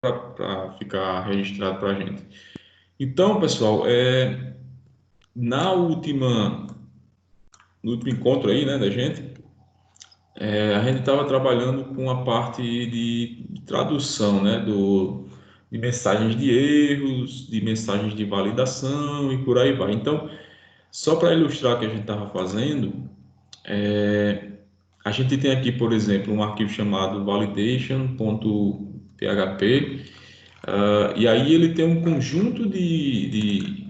para ficar registrado para a gente. Então, pessoal, na última, no último encontro aí, né, da gente, a gente estava trabalhando com a parte de tradução, né, de mensagens de erros, de mensagens de validação e por aí vai. Então, só para ilustrar o que a gente estava fazendo, a gente tem aqui, por exemplo, um arquivo chamado validation.php, e aí ele tem um conjunto de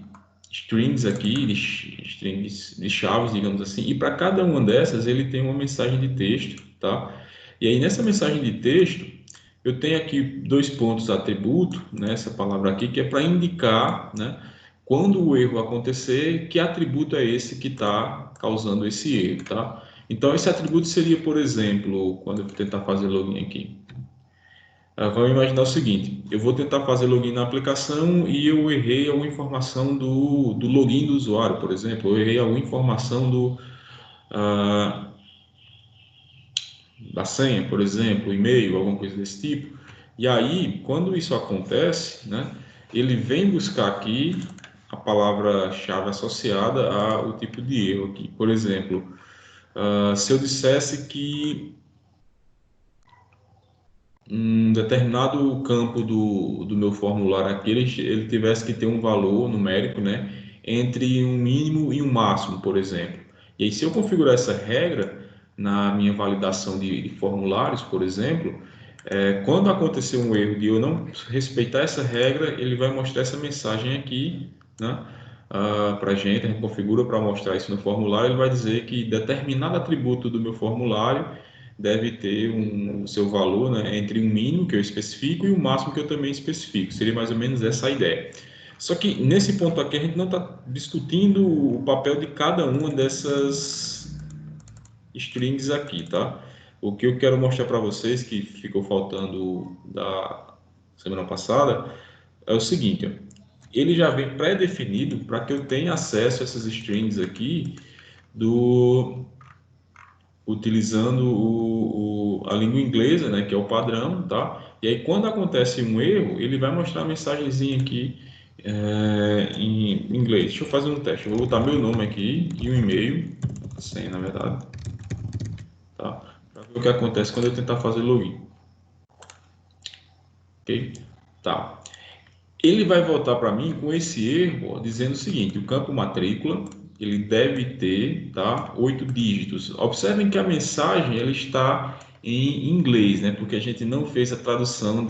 strings aqui, strings de chaves, digamos assim, e para cada uma dessas ele tem uma mensagem de texto, tá? E aí nessa mensagem de texto eu tenho aqui dois pontos atributo, né, essa palavra aqui, que é para indicar, né, quando o erro acontecer, que atributo é esse que está causando esse erro, tá? Então esse atributo seria, por exemplo, quando eu tentar fazer login aqui. Vamos imaginar o seguinte: eu vou tentar fazer login na aplicação e eu errei alguma informação do login do usuário, por exemplo, eu errei alguma informação ah, da senha, por exemplo, e-mail, alguma coisa desse tipo. E aí, quando isso acontece, né, ele vem buscar aqui a palavra-chave associada ao tipo de erro aqui. Por exemplo, se eu dissesse que um determinado campo do meu formulário aqui, ele tivesse que ter um valor numérico, né, entre um mínimo e um máximo, por exemplo. E aí, se eu configurar essa regra na minha validação de formulários, por exemplo, quando acontecer um erro de eu não respeitar essa regra, ele vai mostrar essa mensagem aqui, né, para a gente configura para mostrar isso no formulário, ele vai dizer que determinado atributo do meu formulário deve ter o seu valor, né, entre o mínimo que eu especifico e o máximo que eu também especifico. Seria mais ou menos essa a ideia. Só que nesse ponto aqui a gente não está discutindo o papel de cada uma dessas strings aqui, tá? O que eu quero mostrar para vocês, que ficou faltando da semana passada, é o seguinte, ó. Ele já vem pré-definido para que eu tenha acesso a essas strings aqui do utilizando a língua inglesa, né, que é o padrão, tá? E aí quando acontece um erro, ele vai mostrar a mensagenzinha aqui em inglês. Deixa eu fazer um teste. Eu vou botar meu nome aqui e um e-mail, sem na verdade, tá? Para ver o que acontece quando eu tentar fazer login, ok? Tá. Ele vai voltar para mim com esse erro, ó, dizendo o seguinte: o campo matrícula ele deve ter, tá, 8 dígitos. Observem que a mensagem ela está em inglês, né? Porque a gente não fez a tradução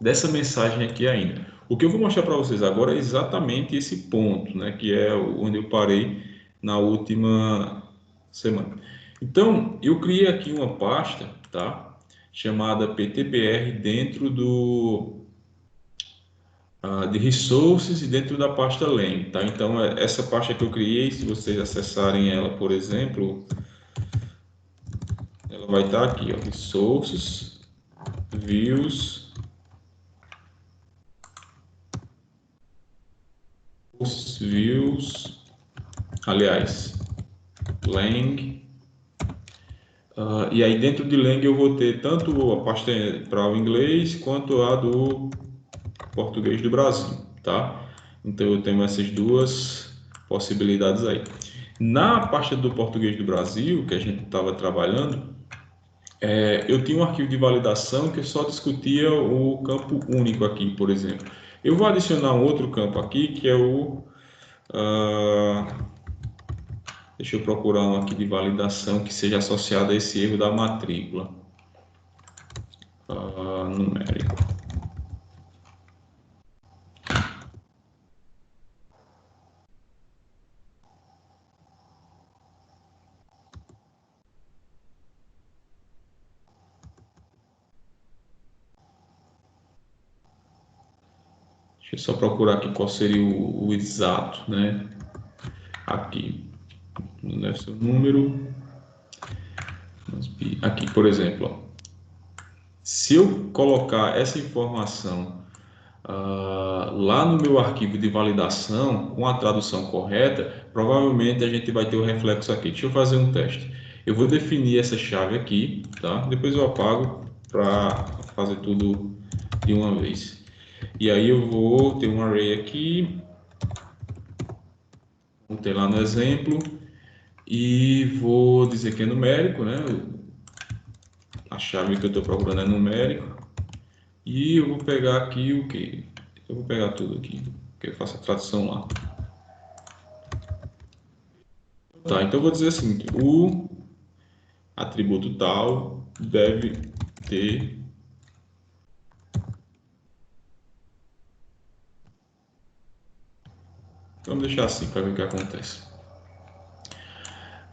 dessa mensagem aqui ainda. O que eu vou mostrar para vocês agora é exatamente esse ponto, né? Que é onde eu parei na última semana. Então, eu criei aqui uma pasta, tá? Chamada PTBR dentro de resources e dentro da pasta lang, tá? Então, essa pasta que eu criei, se vocês acessarem ela, por exemplo, ela vai estar aqui, ó, resources, views, views, aliás, lang, e aí dentro de lang eu vou ter tanto a pasta para o inglês quanto a do português do Brasil, tá? Então eu tenho essas duas possibilidades aí. Na pasta do português do Brasil, que a gente estava trabalhando, eu tinha um arquivo de validação que só discutia o campo único aqui, por exemplo. Eu vou adicionar um outro campo aqui, que é ah, deixa eu procurar um aqui de validação que seja associado a esse erro da matrícula. Numérico. Deixa eu só procurar aqui qual seria o exato, né? Aqui, não deve ser o número. Aqui, por exemplo, ó. Se eu colocar essa informação lá no meu arquivo de validação, com a tradução correta, provavelmente a gente vai ter o reflexo aqui. Deixa eu fazer um teste. Eu vou definir essa chave aqui, tá? Depois eu apago para fazer tudo de uma vez. E aí eu vou ter um array aqui, vou ter lá no exemplo, e vou dizer que é numérico, né? A chave que eu estou procurando é numérico. E eu vou pegar aqui o que? Eu vou pegar tudo aqui, que eu faço a tradução lá. Tá, então eu vou dizer assim, o atributo tal deve ter. Vamos deixar assim para ver o que acontece.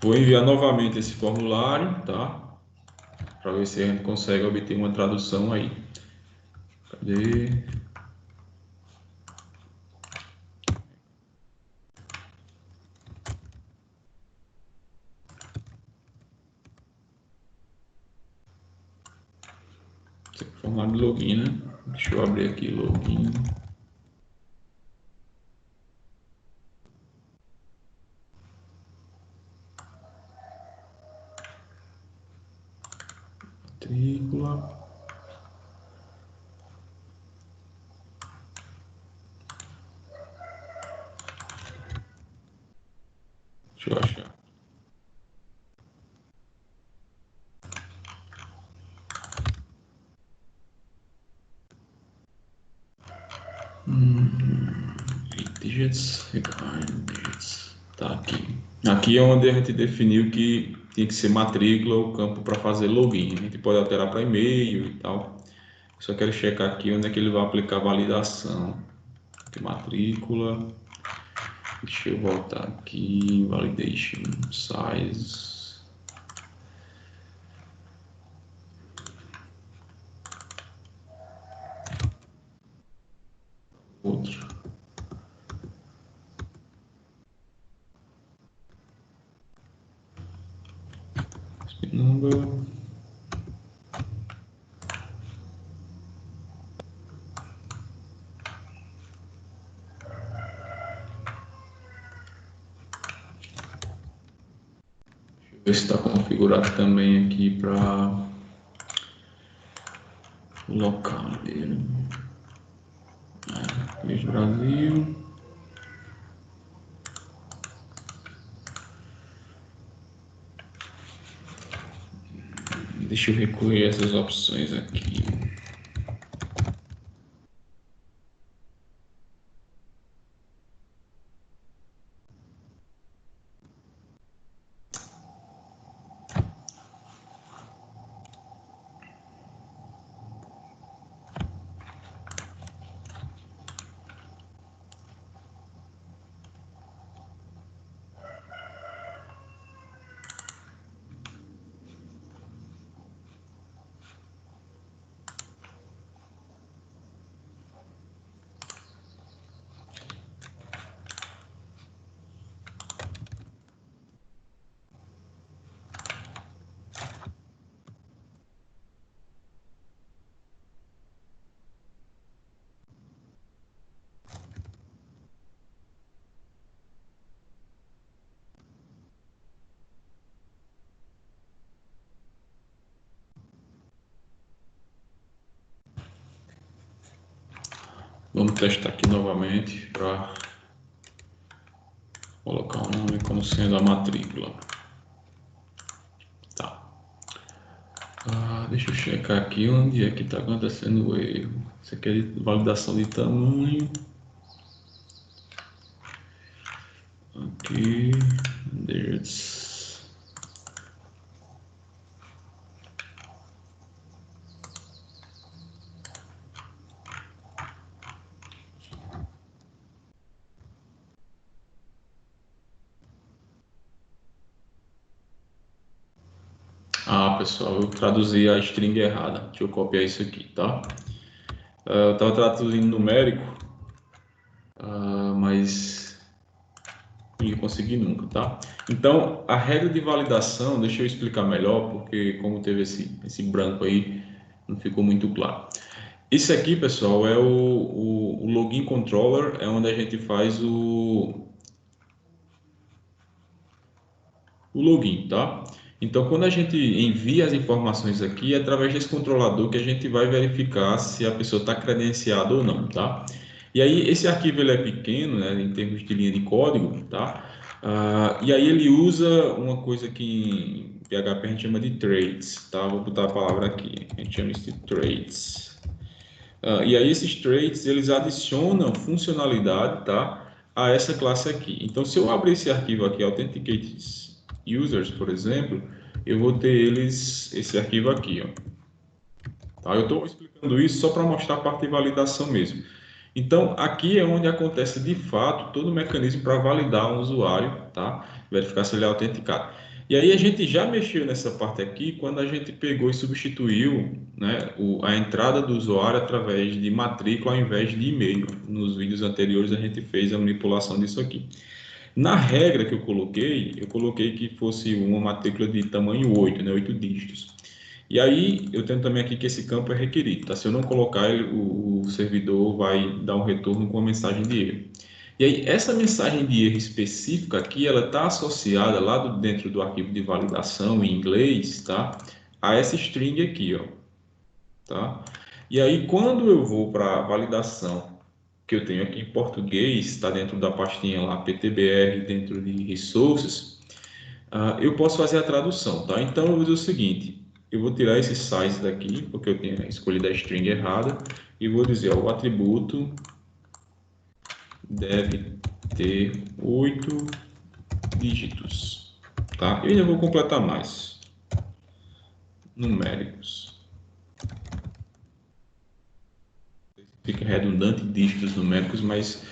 Vou enviar novamente esse formulário, tá? Para ver se a gente consegue obter uma tradução aí. Cadê? Esse aqui é o formulário de login, né? Deixa eu abrir aqui login. Matrícula. Deixa eu achar. Digits, digits. Tá aqui. Aqui é onde a gente definiu que tinha que ser matrícula o campo para fazer login. A gente pode alterar para e-mail e tal. Só quero checar aqui onde é que ele vai aplicar validação. Aqui, matrícula. Deixa eu voltar aqui. Validation size. Outro. Number. Ver se está configurado também aqui para o local dele. Mês Brasil. Deixa eu recorrer essas opções aqui. Vamos testar aqui novamente para colocar o nome como sendo a matrícula. Tá. Deixa eu checar aqui onde é que está acontecendo o erro. Isso aqui é de validação de tamanho. Aqui. There's... pessoal, eu traduzi a string errada. Deixa eu copiar isso aqui, tá? Eu estava traduzindo numérico, mas não ia conseguir nunca, tá? Então, a regra de validação, deixa eu explicar melhor, porque como teve esse branco aí, não ficou muito claro. Isso aqui, pessoal, é o login controller, é onde a gente faz o login, tá? Então, quando a gente envia as informações aqui, é através desse controlador que a gente vai verificar se a pessoa está credenciada ou não, tá? E aí, esse arquivo ele é pequeno, né, em termos de linha de código, tá? E aí ele usa uma coisa que em PHP a gente chama de traits, tá? Vou botar a palavra aqui, a gente chama isso de traits. E aí esses traits, eles adicionam funcionalidade, tá, a essa classe aqui. Então, se eu abrir esse arquivo aqui, Authenticate Users, por exemplo, eu vou ter esse arquivo aqui, ó. Tá? Eu estou explicando isso só para mostrar a parte de validação mesmo. Então, aqui é onde acontece de fato todo o mecanismo para validar um usuário, tá? Verificar se ele é autenticado. E aí a gente já mexeu nessa parte aqui quando a gente pegou e substituiu, né, a entrada do usuário através de matrícula ao invés de e-mail. Nos vídeos anteriores a gente fez a manipulação disso aqui. Na regra que eu coloquei que fosse uma matrícula de tamanho 8, né, 8 dígitos. E aí, eu tenho também aqui que esse campo é requerido, tá? Se eu não colocar, o servidor vai dar um retorno com uma mensagem de erro. E aí, essa mensagem de erro específica aqui, ela está associada lá dentro do arquivo de validação em inglês, tá? A essa string aqui, ó, tá? E aí, quando eu vou para a validação que eu tenho aqui em português, está dentro da pastinha lá, PTBR, dentro de resources, eu posso fazer a tradução, tá? Então, eu vou dizer o seguinte, eu vou tirar esse size daqui, porque eu tenho escolhido a string errada, e vou dizer, ó, o atributo deve ter 8 dígitos, tá? Eu ainda vou completar mais, numéricos. Fica redundante dígitos numéricos, mas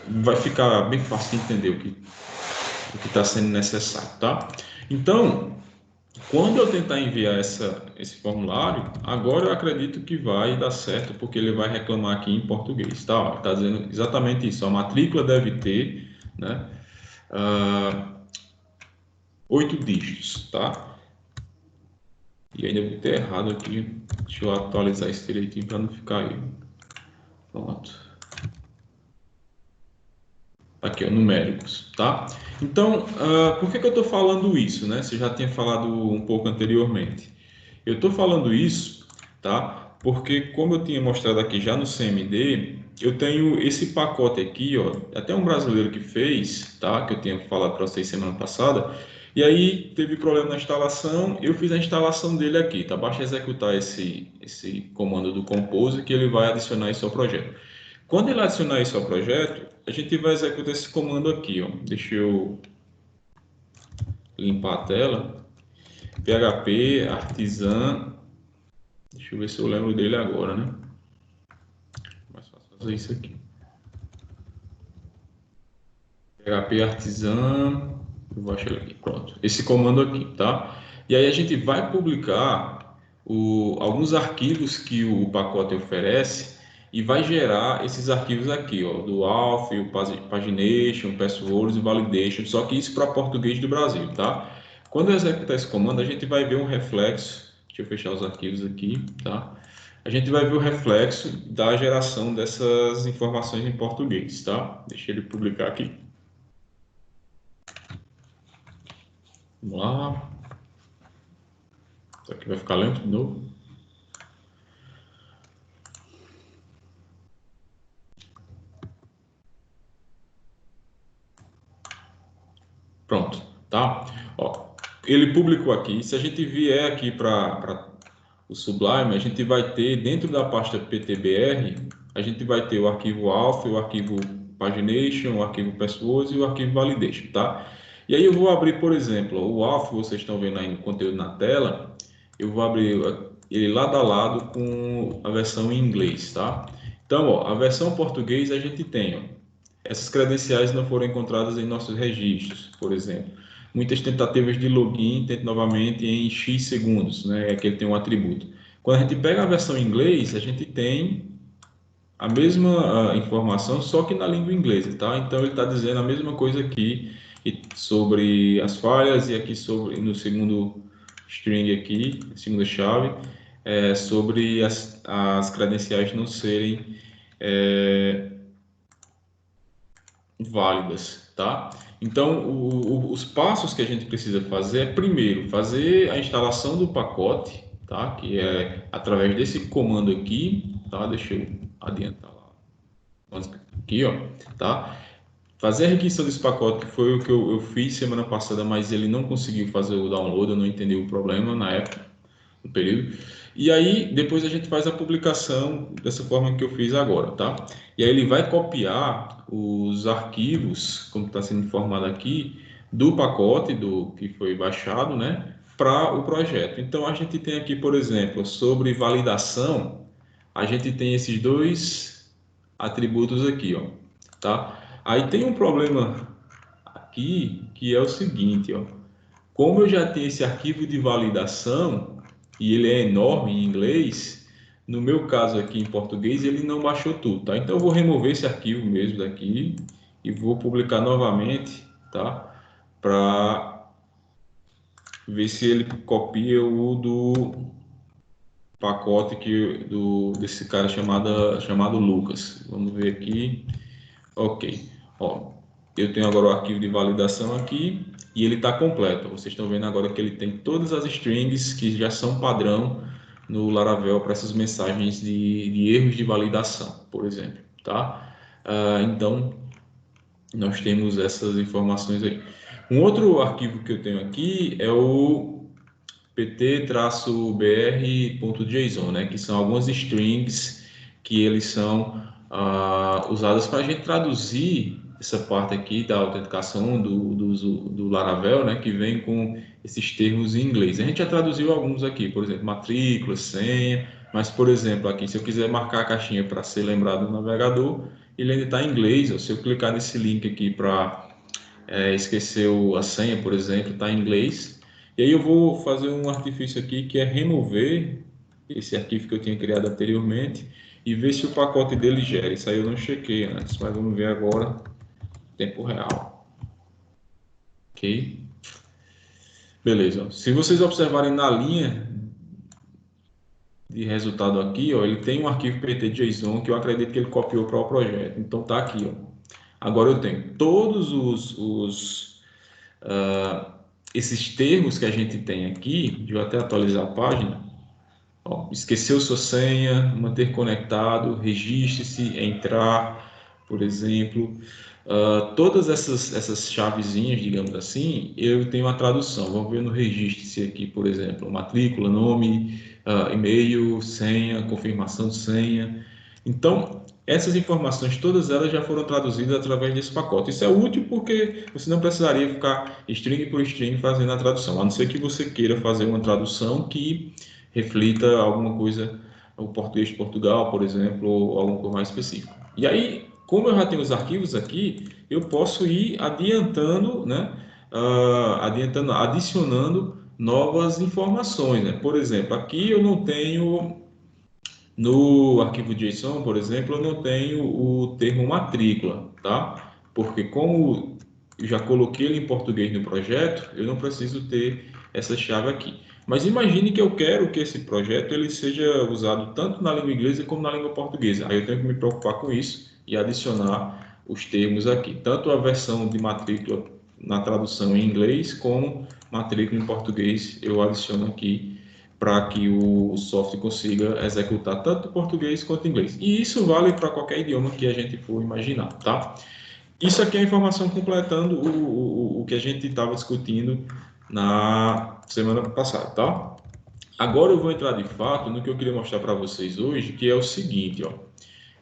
vai ficar bem fácil de entender o que está sendo necessário, tá? Então, quando eu tentar enviar esse formulário, agora eu acredito que vai dar certo, porque ele vai reclamar aqui em português, tá? Está dizendo exatamente isso. A matrícula deve ter, né, 8 dígitos, tá? E ainda vou ter errado aqui. Deixa eu atualizar isso direitinho para não ficar aí. Pronto. Aqui, ó, numéricos, tá? Então, por que eu estou falando isso, né? Você já tinha falado um pouco anteriormente. Eu estou falando isso, tá? Porque como eu tinha mostrado aqui já no CMD, eu tenho esse pacote aqui, ó, até um brasileiro que fez, tá? Que eu tinha falado para vocês semana passada. E aí teve problema na instalação, eu fiz a instalação dele aqui, tá? Basta executar esse comando do Compose que ele vai adicionar isso ao projeto. Quando ele adicionar isso ao projeto, a gente vai executar esse comando aqui, ó. Deixa eu limpar a tela. PHP artisan. Deixa eu ver se eu lembro dele agora, né? Mais fácil fazer isso aqui. PHP artisan. Eu vou achar ele aqui. Pronto. Esse comando aqui, tá? E aí a gente vai publicar alguns arquivos que o pacote oferece e vai gerar esses arquivos aqui, ó, do Auth, o Pagination, Passwords e Validation, só que isso para português do Brasil, tá? Quando eu executar esse comando, a gente vai ver um reflexo, deixa eu fechar os arquivos aqui, tá? A gente vai ver o reflexo da geração dessas informações em português, tá? Deixa ele publicar aqui. Vamos lá. Isso aqui vai ficar lento de novo. Pronto, tá? Ó, ele publicou aqui. Se a gente vier aqui para o Sublime, a gente vai ter dentro da pasta PTBR, a gente vai ter o arquivo Auth, o arquivo Pagination, o arquivo Passwords e o arquivo Validation, tá? E aí eu vou abrir, por exemplo, o Auth, vocês estão vendo aí no conteúdo na tela, eu vou abrir ele lado a lado com a versão em inglês, tá? Então, ó, a versão português a gente tem, ó, essas credenciais não foram encontradas em nossos registros, por exemplo. Muitas tentativas de login tentam novamente em X segundos, né? É que ele tem um atributo. Quando a gente pega a versão em inglês, a gente tem a mesma informação, só que na língua inglesa, tá? Então ele está dizendo a mesma coisa aqui sobre as falhas e aqui sobre no segundo string aqui, segunda chave, sobre as credenciais não serem válidas, tá? Então, os passos que a gente precisa fazer é, primeiro, fazer a instalação do pacote, tá? Que é através desse comando aqui, tá? Deixa eu adiantar lá. Aqui, ó, tá? Fazer a requisição desse pacote, que foi o que eu fiz semana passada, mas ele não conseguiu fazer o download, eu não entendi o problema na época, no período. E aí, depois a gente faz a publicação dessa forma que eu fiz agora, tá? E aí ele vai copiar os arquivos, como está sendo informado aqui, do pacote do que foi baixado, né, para o projeto. Então a gente tem aqui, por exemplo, sobre validação, a gente tem esses dois atributos aqui, ó, tá? Aí tem um problema aqui que é o seguinte, ó. Como eu já tenho esse arquivo de validação e ele é enorme em inglês, no meu caso aqui em português ele não baixou tudo, tá? Então eu vou remover esse arquivo mesmo daqui e vou publicar novamente, tá? Para ver se ele copia o do pacote desse cara chamado Lucas. Vamos ver aqui. Ok. Ó, eu tenho agora o arquivo de validação aqui e ele está completo. Vocês estão vendo agora que ele tem todas as strings que já são padrão no Laravel para essas mensagens de erros de validação, por exemplo, tá? Então, nós temos essas informações aí. Um outro arquivo que eu tenho aqui é o pt-br.json, né? Que são algumas strings que eles são usadas para a gente traduzir essa parte aqui da autenticação do Laravel, né? Que vem com esses termos em inglês. A gente já traduziu alguns aqui, por exemplo, matrícula, senha, mas, por exemplo, aqui, se eu quiser marcar a caixinha para ser lembrado no navegador, ele ainda está em inglês. Ó, se eu clicar nesse link aqui para esqueceu a senha, por exemplo, está em inglês. E aí eu vou fazer um artifício aqui que é remover esse arquivo que eu tinha criado anteriormente e ver se o pacote dele gera. Isso aí eu não chequei antes, mas vamos ver agora, tempo real. Ok? Beleza. Se vocês observarem na linha de resultado aqui, ó, ele tem um arquivo pt.json que eu acredito que ele copiou para o projeto. Então tá aqui, ó. Agora eu tenho todos esses termos que a gente tem aqui, deixa eu até atualizar a página, ó, esqueceu sua senha, manter conectado, registre-se, entrar, por exemplo. Todas essas chavezinhas, digamos assim, eu tenho uma tradução. Vamos ver no registre-se aqui, por exemplo, matrícula, nome, e-mail, senha, confirmação de senha. Então, essas informações, todas elas já foram traduzidas através desse pacote. Isso é útil porque você não precisaria ficar string por string fazendo a tradução, a não ser que você queira fazer uma tradução que reflita alguma coisa, o português de Portugal, por exemplo, ou alguma coisa mais específica. E aí, como eu já tenho os arquivos aqui, eu posso ir adiantando, né? Adicionando novas informações, né? Por exemplo, aqui eu não tenho no arquivo JSON, por exemplo, eu não tenho o termo matrícula, tá? Porque como eu já coloquei ele em português no projeto, eu não preciso ter essa chave aqui. Mas imagine que eu quero que esse projeto ele seja usado tanto na língua inglesa como na língua portuguesa. Aí eu tenho que me preocupar com isso e adicionar os termos aqui, tanto a versão de matrícula na tradução em inglês como matrícula em português eu adiciono aqui para que o software consiga executar tanto português quanto inglês. E isso vale para qualquer idioma que a gente for imaginar, tá? Isso aqui é a informação completando o que a gente estava discutindo na semana passada, tá? Agora eu vou entrar de fato no que eu queria mostrar para vocês hoje, que é o seguinte, ó.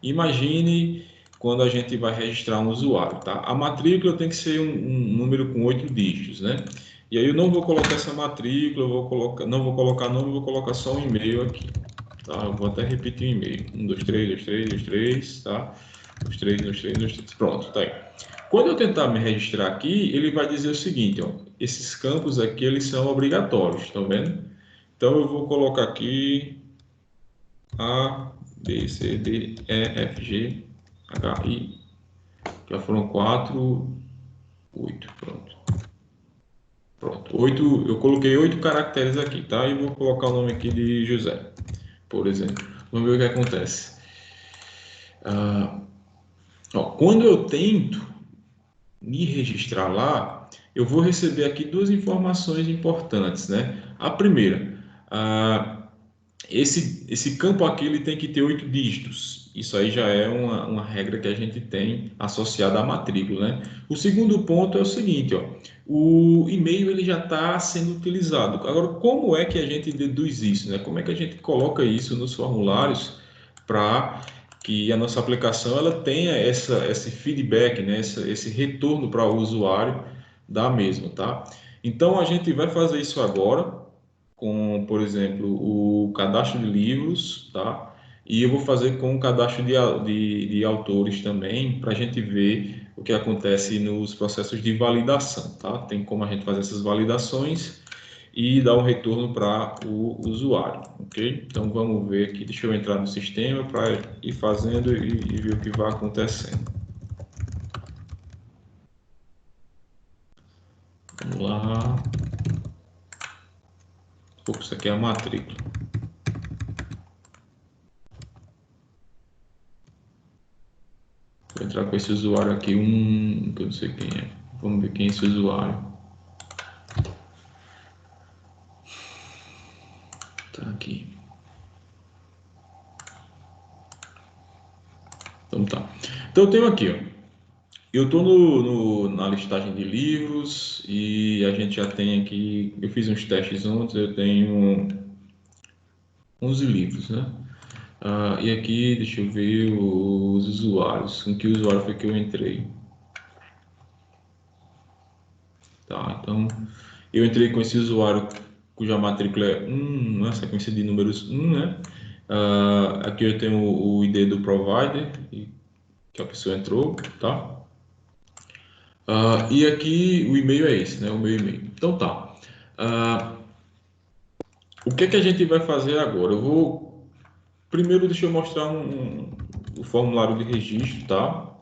Imagine quando a gente vai registrar um usuário, tá? A matrícula tem que ser um número com 8 dígitos, né? E aí eu não vou colocar essa matrícula, não vou colocar nome, vou colocar só um e-mail aqui, tá? Eu vou até repetir o e-mail. 1, 2, 3, 2, 3, 2, 3, tá? 2, 3, 2, 3, 2, 3. Pronto, tá aí. Quando eu tentar me registrar aqui, ele vai dizer o seguinte, ó. Esses campos aqui, eles são obrigatórios, estão vendo? Então eu vou colocar aqui A, B, C, D, E, F, G, H, I. Já foram 4, 8. Pronto. Pronto. 8, eu coloquei 8 caracteres aqui, tá? E vou colocar o nome aqui de José, por exemplo. Vamos ver o que acontece. Ó, quando eu tento me registrar lá, eu vou receber aqui duas informações importantes, né? A primeira, esse campo aqui ele tem que ter 8 dígitos. Isso aí já é uma regra que a gente tem associada à matrícula, né? O segundo ponto é o seguinte, ó, o e-mail ele já está sendo utilizado. Agora, como é que a gente deduz isso, né? Como é que a gente coloca isso nos formulários para que a nossa aplicação ela tenha esse feedback, né? Esse retorno para o usuário da mesma, tá? Então, a gente vai fazer isso agora com, por exemplo, o cadastro de livros, tá? E eu vou fazer com o cadastro de autores também, para a gente ver o que acontece nos processos de validação, tá? Tem como a gente fazer essas validações e dar um retorno para o usuário, ok? Então vamos ver aqui, deixa eu entrar no sistema para ir fazendo e ver o que vai acontecendo. Vamos lá. Pô, isso aqui é a matrícula. Vou entrar com esse usuário aqui, que eu não sei quem é. Vamos ver quem é esse usuário. Tá aqui. Então tá. Então eu tenho aqui, ó. Eu estou na listagem de livros e a gente já tem aqui. Eu fiz uns testes ontem, eu tenho 11 livros, né? E aqui, deixa eu ver os usuários. Com que usuário foi que eu entrei? Tá, então eu entrei com esse usuário cuja matrícula é 1, né, sequência de números 1, né? Aqui eu tenho o ID do provider, que a pessoa entrou, tá? E aqui o e-mail é esse, né? O meu e-mail. Então tá. Ah, o que é que a gente vai fazer agora? Eu vou. Primeiro, deixa eu mostrar o formulário de registro, tá?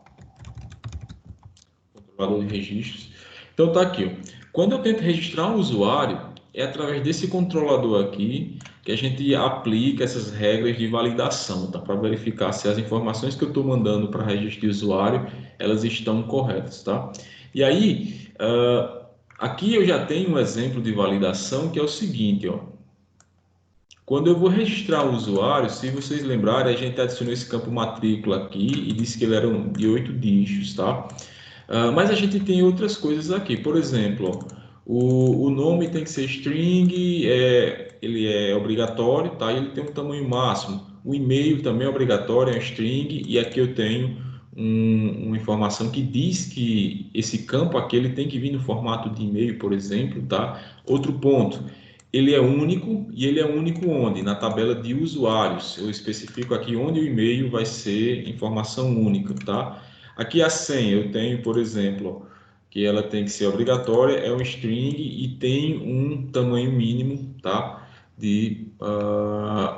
Controlador de registros. Então tá aqui, ó. Quando eu tento registrar um usuário, é através desse controlador aqui que a gente aplica essas regras de validação, tá? Para verificar se as informações que eu estou mandando para registro de usuário, elas estão corretas, tá? E aí, aqui eu já tenho um exemplo de validação que é o seguinte, ó. Quando eu vou registrar o usuário, se vocês lembrarem, a gente adicionou esse campo matrícula aqui e disse que ele era de 8 dígitos, tá? Mas a gente tem outras coisas aqui. Por exemplo, o nome tem que ser string, ele é obrigatório, tá? E ele tem um tamanho máximo. O e-mail também é obrigatório, é um string. E aqui eu tenho uma informação que diz que esse campo aqui ele tem que vir no formato de e-mail, por exemplo, tá? Outro ponto, ele é único e ele é único onde? Na tabela de usuários. Eu especifico aqui onde o e-mail vai ser informação única, tá? Aqui a senha, eu tenho, por exemplo, que ela tem que ser obrigatória, é um string e tem um tamanho mínimo, tá? De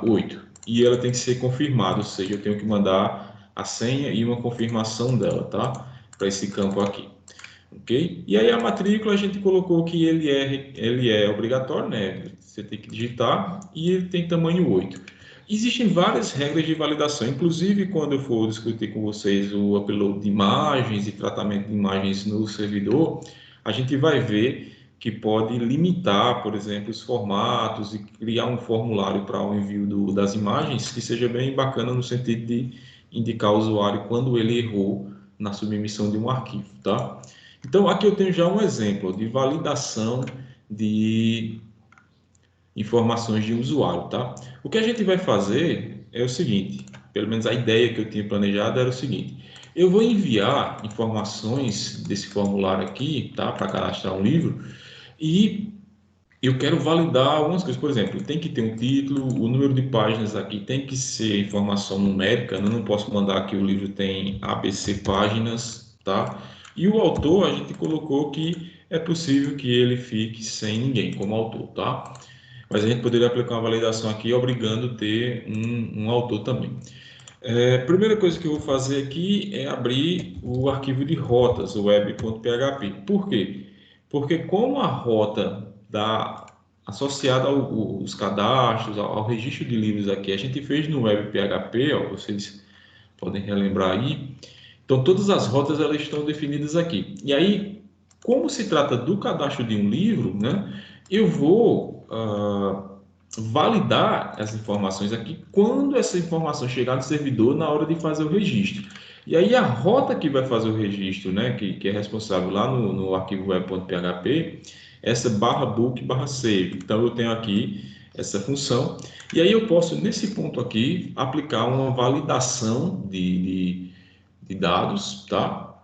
8. E ela tem que ser confirmada, ou seja, eu tenho que mandar a senha e uma confirmação dela, tá? Para esse campo aqui, ok? E aí a matrícula a gente colocou que ele é obrigatório, né? Você tem que digitar e ele tem tamanho 8. Existem várias regras de validação, inclusive quando eu for discutir com vocês o upload de imagens e tratamento de imagens no servidor, a gente vai ver que pode limitar, por exemplo, os formatos e criar um formulário para o envio das imagens que seja bem bacana no sentido de indicar ao usuário quando ele errou na submissão de um arquivo, tá? Então, aqui eu tenho já um exemplo de validação de informações de usuário, tá? O que a gente vai fazer é o seguinte, pelo menos a ideia que eu tinha planejado era o seguinte: eu vou enviar informações desse formulário aqui, tá, para cadastrar um livro e eu quero validar algumas coisas. Por exemplo, tem que ter um título, o número de páginas aqui tem que ser informação numérica, eu não posso mandar que o livro tem ABC páginas, tá? E o autor, a gente colocou que é possível que ele fique sem ninguém como autor, tá? Mas a gente poderia aplicar uma validação aqui obrigando a ter um autor também. Primeira coisa que eu vou fazer aqui é abrir o arquivo de rotas, o web.php. Por quê? Porque como a rota associada aos cadastros, ao registro de livros aqui, a gente fez no web PHP, ó, vocês podem relembrar aí. Então, todas as rotas elas estão definidas aqui. E aí, como se trata do cadastro de um livro, né, eu vou validar as informações aqui quando essa informação chegar no servidor na hora de fazer o registro. E aí, a rota que vai fazer o registro, né, que é responsável lá no arquivo web.php, essa /book/save. Então, eu tenho aqui essa função. E aí, eu posso, nesse ponto aqui, aplicar uma validação de dados, tá?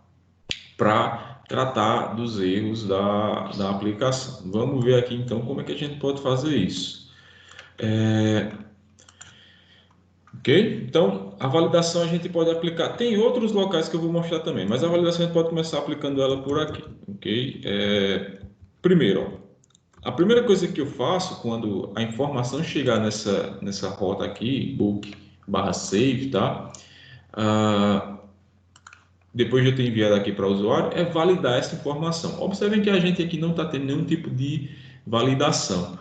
Para tratar dos erros da aplicação. Vamos ver aqui então como é que a gente pode fazer isso. Ok? Então, a validação a gente pode aplicar. Tem outros locais que eu vou mostrar também, mas a validação a gente pode começar aplicando ela por aqui. Ok? Primeiro, ó, a primeira coisa que eu faço quando a informação chegar nessa rota aqui, book/save, tá? Depois de eu ter enviado aqui para o usuário, é validar essa informação. Observem que a gente aqui não está tendo nenhum tipo de validação.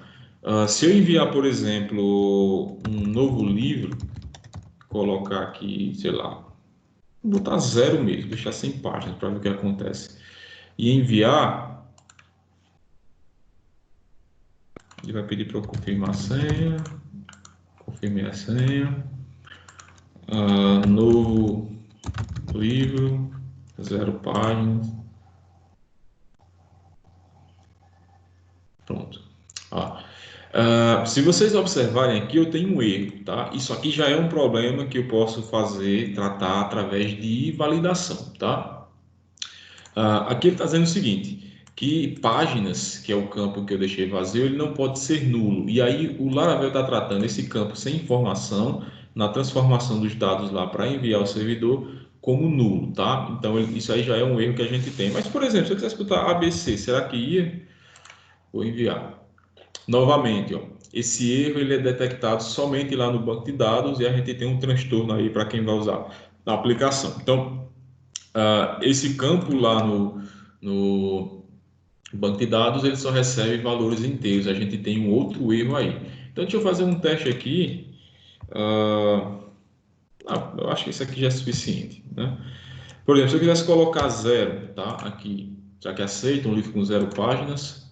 Se eu enviar, por exemplo, um novo livro, colocar aqui, sei lá, vou botar 0 mesmo, deixar 100 páginas para ver o que acontece. E enviar, ele vai pedir para eu confirmar a senha, confirmei a senha, novo livro, 0 páginas, pronto. Se vocês observarem aqui, eu tenho um erro, tá? Isso aqui já é um problema que eu posso tratar através de validação, tá? Aqui ele está dizendo o seguinte, que páginas, que é o campo que eu deixei vazio, ele não pode ser nulo. E aí o Laravel está tratando esse campo sem informação, na transformação dos dados lá para enviar ao servidor, como nulo, tá? Então isso aí já é um erro que a gente tem. Mas, por exemplo, se eu quisesse botar ABC, será que ia? Vou enviar. Novamente, ó, esse erro ele é detectado somente lá no banco de dados e a gente tem um transtorno aí para quem vai usar na aplicação. Então, esse campo lá no banco de dados ele só recebe valores inteiros. A gente tem um outro erro aí. Então, deixa eu fazer um teste aqui. Eu acho que isso aqui já é suficiente, né? Por exemplo, se eu quisesse colocar 0, tá? Aqui, já que aceita um livro com 0 páginas.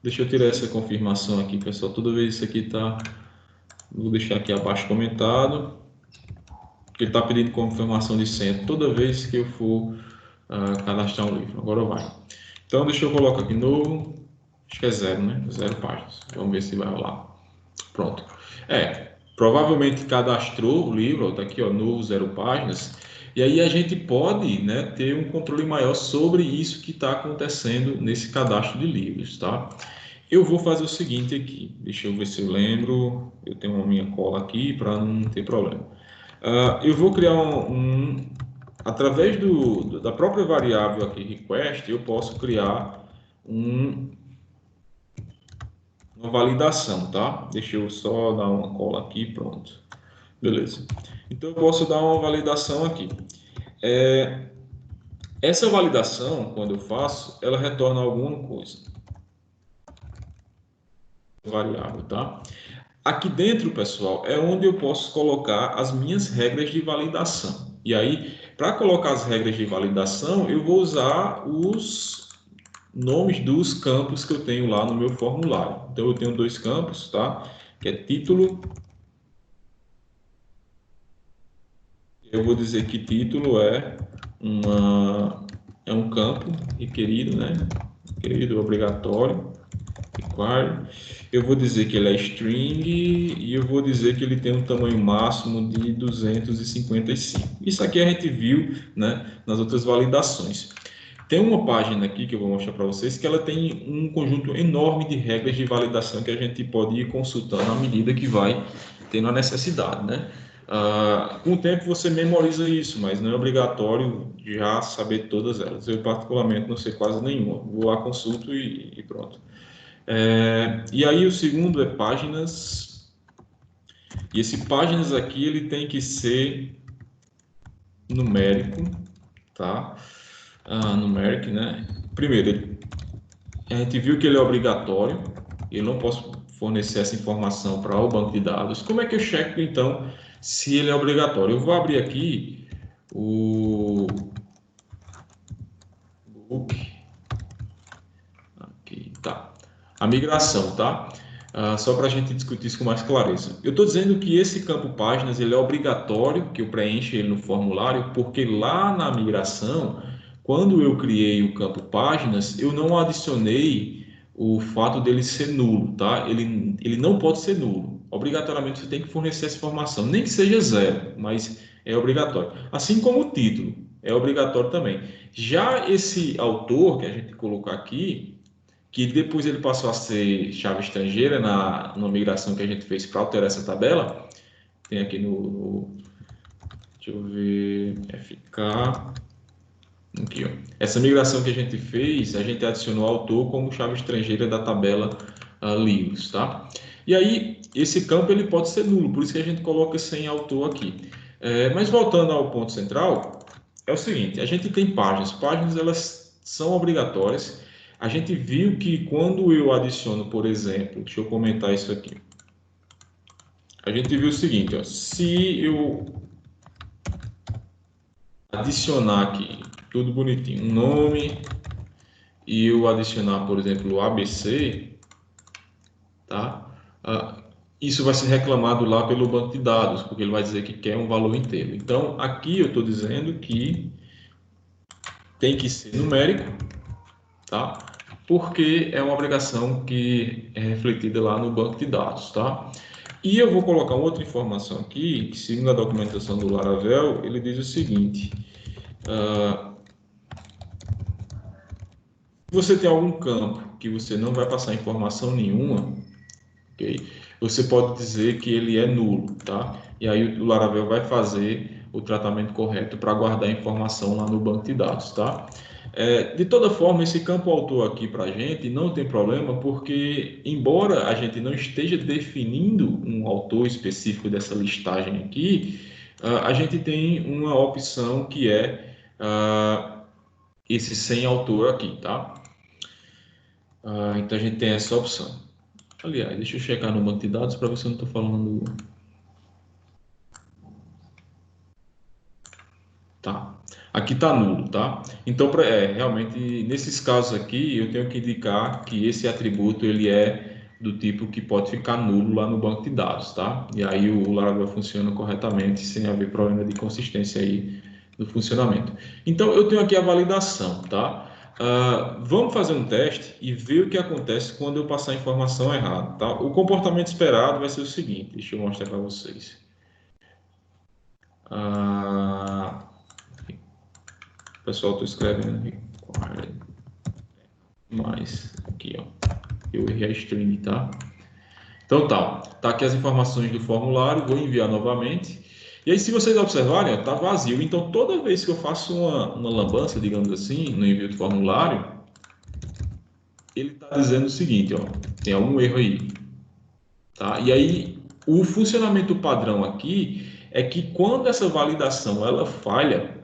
Deixa eu tirar essa confirmação aqui, pessoal. Toda vez isso aqui está. Vou deixar aqui abaixo comentado. Ele está pedindo confirmação de senha toda vez que eu for cadastrar um livro. Agora vai. Então, deixa eu colocar aqui novo. Acho que é 0, né? 0 páginas. Vamos ver se vai rolar. Pronto. Provavelmente cadastrou o livro. Está aqui, ó, novo 0 páginas. E aí a gente pode, né, ter um controle maior sobre isso que está acontecendo nesse cadastro de livros, tá? Eu vou fazer o seguinte aqui, deixa eu ver se eu lembro, eu tenho uma minha cola aqui para não ter problema. Eu vou criar através da própria variável aqui request, eu posso criar uma validação, tá? Deixa eu só dar uma cola aqui, pronto. Beleza. Então eu posso dar uma validação aqui. Essa validação, quando eu faço, ela retorna alguma coisa. Variável, tá? Aqui dentro, pessoal, é onde eu posso colocar as minhas regras de validação. E aí, para colocar as regras de validação, eu vou usar os nomes dos campos que eu tenho lá no meu formulário. Então, eu tenho 2 campos, tá? Que é título. Eu vou dizer que título é um campo requerido, né? Requerido, obrigatório. Eu vou dizer que ele é string e eu vou dizer que ele tem um tamanho máximo de 255. Isso aqui a gente viu, né, nas outras validações. Tem uma página aqui que eu vou mostrar para vocês que ela tem um conjunto enorme de regras de validação que a gente pode ir consultando à medida que vai tendo a necessidade, né? Com o tempo você memoriza isso, mas não é obrigatório já saber todas elas. Eu particularmente não sei quase nenhuma. Vou lá, consulto e pronto. E aí o segundo é páginas, e esse páginas aqui ele tem que ser numérico, tá? Numeric, né? Primeiro, a gente viu que ele é obrigatório, eu não posso fornecer essa informação para o banco de dados. Como é que eu checo, então, se ele é obrigatório? Eu vou abrir aqui o book, aqui, tá, a migração, tá? Só para a gente discutir isso com mais clareza. Eu estou dizendo que esse campo páginas ele é obrigatório, que eu preencha ele no formulário, porque lá na migração, quando eu criei o campo páginas, eu não adicionei o fato dele ser nulo, tá? Ele não pode ser nulo. Obrigatoriamente você tem que fornecer essa informação, nem que seja zero, mas é obrigatório. Assim como o título, é obrigatório também. Já esse autor que a gente colocou aqui, que depois ele passou a ser chave estrangeira na migração que a gente fez para alterar essa tabela. Tem aqui deixa eu ver, FK, aqui, ó. Essa migração que a gente fez, a gente adicionou autor como chave estrangeira da tabela livros, tá? E aí, esse campo ele pode ser nulo, por isso que a gente coloca sem autor aqui. Mas voltando ao ponto central, é o seguinte, a gente tem páginas elas são obrigatórias. A gente viu que quando eu adiciono, por exemplo, deixa eu comentar isso aqui. A gente viu o seguinte, ó, se eu adicionar aqui, tudo bonitinho, um nome, e eu adicionar, por exemplo, o ABC, tá? Isso vai ser reclamado lá pelo banco de dados, porque ele vai dizer que quer um valor inteiro. Então, aqui eu estou dizendo que tem que ser numérico, tá? Porque é uma obrigação que é refletida lá no banco de dados, tá? E eu vou colocar outra informação aqui, que segundo a documentação do Laravel, ele diz o seguinte: se você tem algum campo que você não vai passar informação nenhuma, ok? Você pode dizer que ele é nulo, tá? E aí o Laravel vai fazer o tratamento correto para guardar a informação lá no banco de dados, tá? De toda forma, esse campo autor aqui para a gente não tem problema, porque embora a gente não esteja definindo um autor específico dessa listagem aqui, a gente tem uma opção que é esse sem autor aqui, tá? Então a gente tem essa opção. Aliás, deixa eu checar no banco de dados para ver se eu não estou falando. Tá. Aqui está nulo, tá? Então, realmente, nesses casos aqui, eu tenho que indicar que esse atributo ele é do tipo que pode ficar nulo lá no banco de dados, tá? E aí o Laravel funciona corretamente, sem haver problema de consistência aí no funcionamento. Então, eu tenho aqui a validação, tá? Vamos fazer um teste e ver o que acontece quando eu passar a informação errada, tá? O comportamento esperado vai ser o seguinte, deixa eu mostrar para vocês. O pessoal está escrevendo required, mais aqui, ó, eu errei a string, tá? Então tá aqui as informações do formulário, vou enviar novamente. E aí, se vocês observarem, ó, tá vazio. Então, toda vez que eu faço uma lambança, digamos assim, no envio do formulário, ele está dizendo o seguinte, ó, tem algum erro aí, tá? E aí, o funcionamento padrão aqui é que quando essa validação ela falha,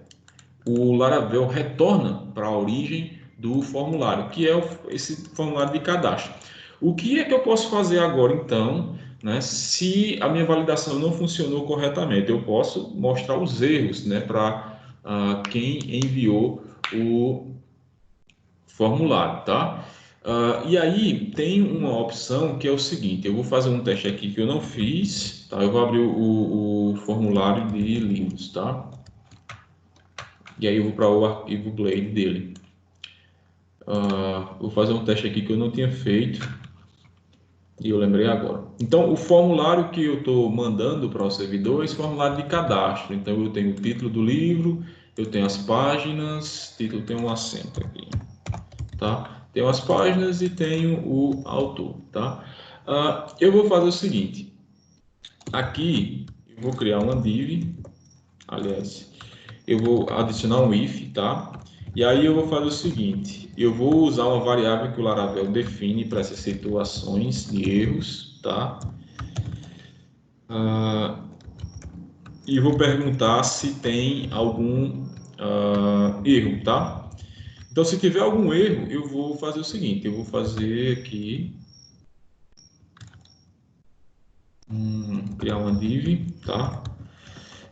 o Laravel retorna para a origem do formulário, que é esse formulário de cadastro. O que é que eu posso fazer agora, então, né, se a minha validação não funcionou corretamente? Eu posso mostrar os erros, né, para quem enviou o formulário, tá? E aí tem uma opção que é o seguinte, eu vou fazer um teste aqui que eu não fiz, tá? Eu vou abrir o formulário de Linux, tá? E aí eu vou para o arquivo Blade dele. Vou fazer um teste aqui que eu não tinha feito e eu lembrei agora. Então, o formulário que eu estou mandando para o servidor é esse formulário de cadastro. Então, eu tenho o título do livro, eu tenho as páginas, título tem um acento aqui, tá? Tenho as páginas e tenho o autor, tá? Eu vou fazer o seguinte. Aqui, eu vou criar uma div, aliás, eu vou adicionar um if, tá? E aí eu vou fazer o seguinte, eu vou usar uma variável que o Laravel define para essas situações de erros, tá? E vou perguntar se tem algum erro, tá? Então, se tiver algum erro, eu vou fazer o seguinte, eu vou fazer aqui criar uma div, tá?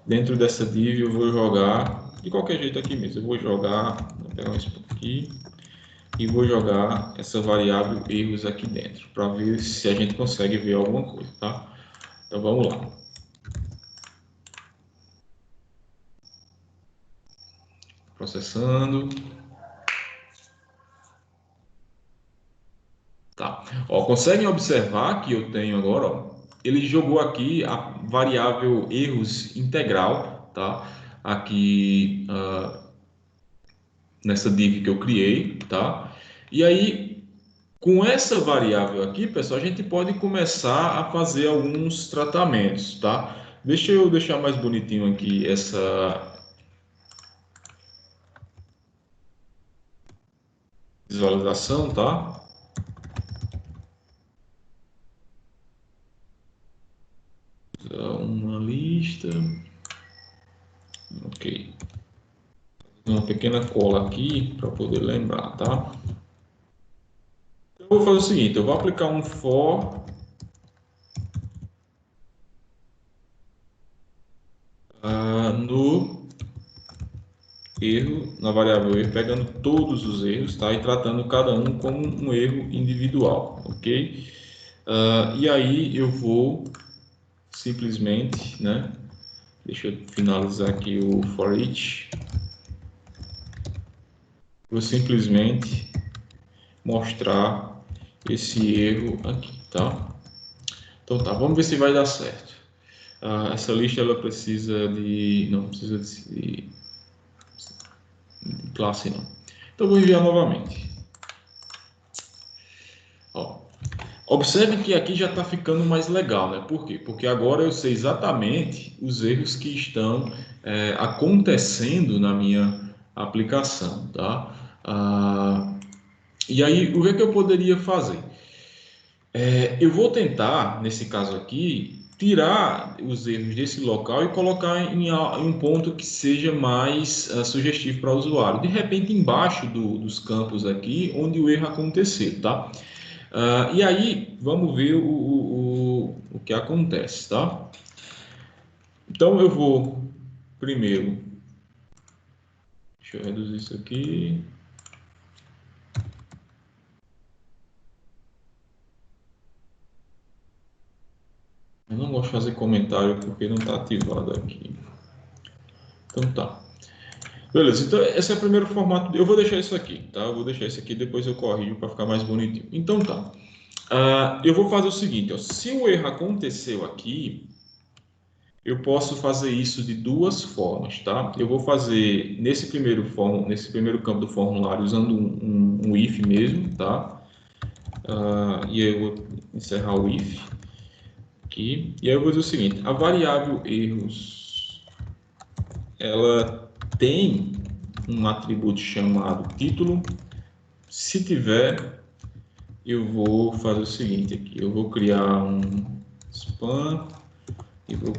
Dentro dessa div eu vou jogar, de qualquer jeito aqui mesmo, eu vou jogar, vou pegar um spot aqui, e vou jogar essa variável erros aqui dentro, para ver se a gente consegue ver alguma coisa, tá? Então vamos lá. Processando. Tá. Ó, conseguem observar que eu tenho agora, ó, ele jogou aqui a variável erros integral, tá? Aqui nessa div que eu criei, tá? E aí, com essa variável aqui, pessoal, a gente pode começar a fazer alguns tratamentos, tá? Deixa eu deixar mais bonitinho aqui essa visualização, tá? Uma lista, ok. Uma pequena cola aqui para poder lembrar, tá? Eu vou fazer o seguinte, eu vou aplicar um for no erro, na variável erro, pegando todos os erros, tá? E tratando cada um como um erro individual, ok? E aí eu vou simplesmente, né? Deixa eu finalizar aqui o for each. Vou simplesmente mostrar esse erro aqui, tá? Então tá, vamos ver se vai dar certo. Essa lista ela precisa de, não precisa de classe não. Então vou enviar novamente. Ó, observe que aqui já está ficando mais legal, né? Por quê? Porque agora eu sei exatamente os erros que estão acontecendo na minha aplicação, tá? E aí, o que é que eu poderia fazer? Eu vou tentar, nesse caso aqui, tirar os erros desse local e colocar em um ponto que seja mais sugestivo para o usuário. De repente, embaixo dos campos aqui, onde o erro aconteceu, tá? E aí, vamos ver o que acontece, tá? Então, eu vou primeiro, deixa eu reduzir isso aqui. Eu não gosto de fazer comentário porque não está ativado aqui. Então tá. Beleza, então esse é o primeiro formato. Eu vou deixar isso aqui, tá? Eu vou deixar isso aqui, depois eu corrijo para ficar mais bonitinho. Então tá. Eu vou fazer o seguinte, ó. Se o erro aconteceu aqui, eu posso fazer isso de duas formas, tá? Eu vou fazer nesse primeiro campo do formulário usando um if mesmo, tá? E aí eu vou encerrar o if aqui. E aí eu vou dizer o seguinte: a variável erros, ela tem um atributo chamado título. Se tiver, eu vou fazer o seguinte aqui, eu vou criar um span e vou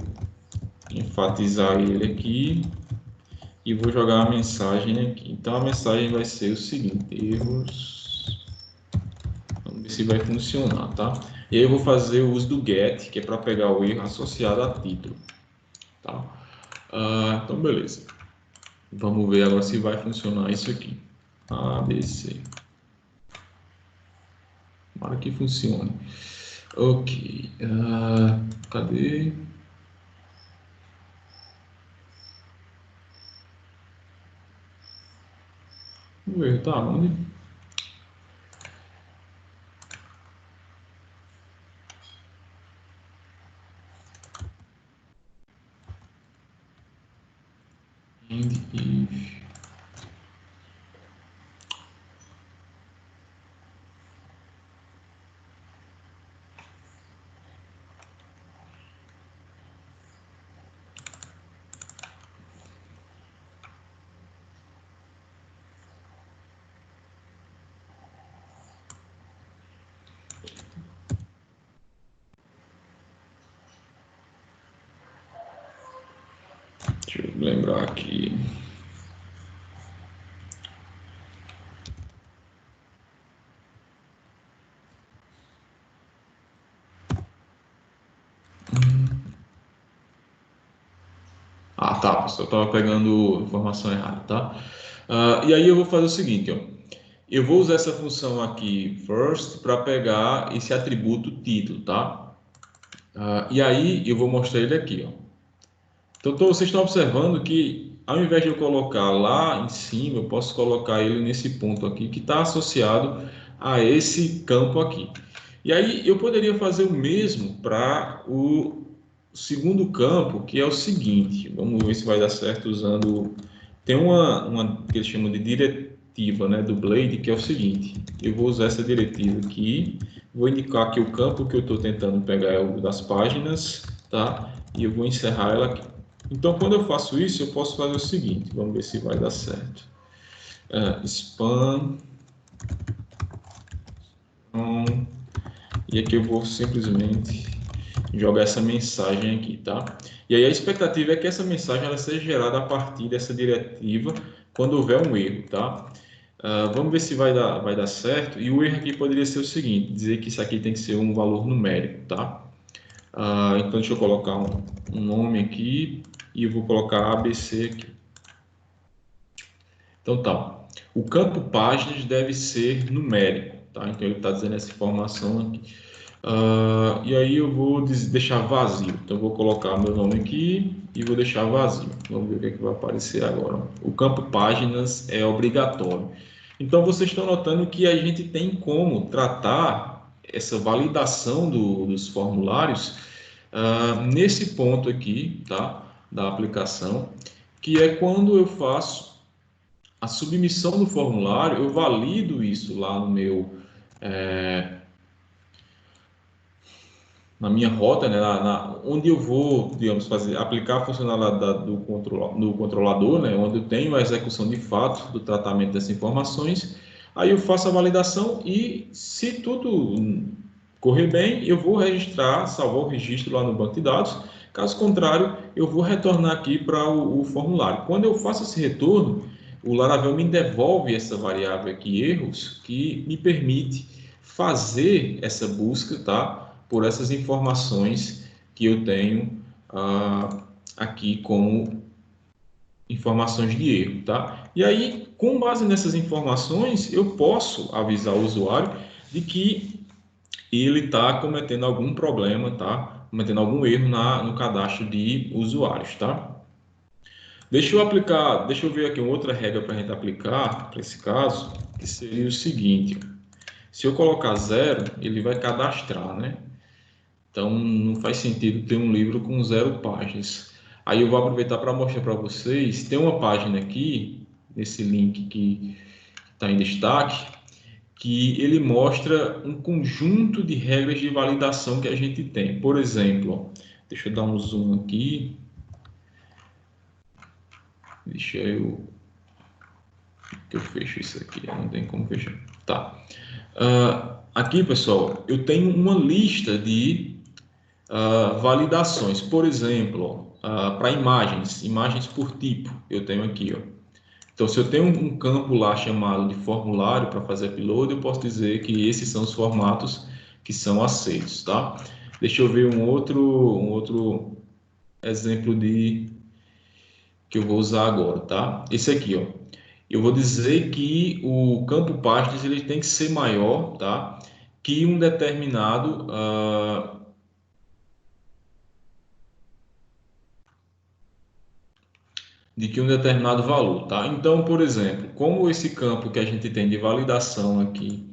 enfatizar ele aqui e vou jogar a mensagem aqui. Então a mensagem vai ser o seguinte: erros. Vamos ver se vai funcionar, tá? E aí eu vou fazer o uso do get, que é para pegar o erro associado a título, tá? Então beleza. Vamos ver agora se vai funcionar isso aqui. ABC. Tomara que funcione. Ok. Cadê? O erro tá onde? End if. Deixa eu lembrar aqui. tá, pessoal, eu estava pegando informação errada, tá? E aí eu vou fazer o seguinte, ó. Eu vou usar essa função aqui, first, para pegar esse atributo título, tá? E aí eu vou mostrar ele aqui, ó. Então, vocês estão observando que, ao invés de eu colocar lá em cima, eu posso colocar ele nesse ponto aqui, que está associado a esse campo aqui. E aí, eu poderia fazer o mesmo para o segundo campo, que é o seguinte. Vamos ver se vai dar certo usando... Tem uma que eles chamam de diretiva, né, do Blade, que é o seguinte. Eu vou usar essa diretiva aqui, vou indicar que o campo que eu estou tentando pegar é o das páginas, tá? E eu vou encerrar ela aqui. Então, quando eu faço isso, eu posso fazer o seguinte, vamos ver se vai dar certo. Span, e aqui eu vou simplesmente jogar essa mensagem aqui, tá? E aí a expectativa é que essa mensagem ela seja gerada a partir dessa diretiva quando houver um erro, tá? Vamos ver se vai dar certo. E o erro aqui poderia ser o seguinte, dizer que isso aqui tem que ser um valor numérico, tá? Então deixa eu colocar um nome aqui e eu vou colocar ABC aqui. Então tá, o campo páginas deve ser numérico, tá? Então ele está dizendo essa informação aqui. E aí eu vou deixar vazio. Então eu vou colocar meu nome aqui e vou deixar vazio. Vamos ver o que, é que vai aparecer agora. O campo páginas é obrigatório. Então vocês estão notando que a gente tem como tratar essa validação dos formulários nesse ponto aqui, tá? Da aplicação, que é quando eu faço a submissão do formulário, eu valido isso lá no meu, na minha rota, né, onde eu vou, digamos, aplicar a funcionalidade do controlador, né, onde eu tenho a execução de fato do tratamento dessas informações. Aí eu faço a validação e, se tudo correr bem, eu vou registrar, salvar o registro lá no banco de dados. Caso contrário, eu vou retornar aqui para o formulário. Quando eu faço esse retorno, o Laravel me devolve essa variável aqui, erros, que me permite fazer essa busca, tá? Por essas informações que eu tenho aqui como informações de erro, tá? E aí, com base nessas informações, eu posso avisar o usuário de que ele está cometendo algum problema, tá? Cometendo algum erro no cadastro de usuários, tá? Deixa eu ver aqui uma outra regra para a gente aplicar para esse caso, que seria o seguinte: se eu colocar zero, ele vai cadastrar, né? Então não faz sentido ter um livro com 0 páginas. Aí eu vou aproveitar para mostrar para vocês. Tem uma página aqui, nesse link que está em destaque, que ele mostra um conjunto de regras de validação que a gente tem. Por exemplo, deixa eu dar um zoom aqui. Deixa eu fecho isso aqui. Não tem como fechar. Tá. Aqui, pessoal, eu tenho uma lista de validações. Por exemplo, para imagens por tipo, eu tenho aqui, ó. Então, se eu tenho um campo lá chamado de formulário para fazer upload, eu posso dizer que esses são os formatos que são aceitos, tá? Deixa eu ver um outro exemplo que eu vou usar agora, tá? Esse aqui, ó. Eu vou dizer que o campo páginas ele tem que ser maior, tá? Que um determinado de que um determinado valor, tá? Então, por exemplo, como esse campo que a gente tem de validação aqui,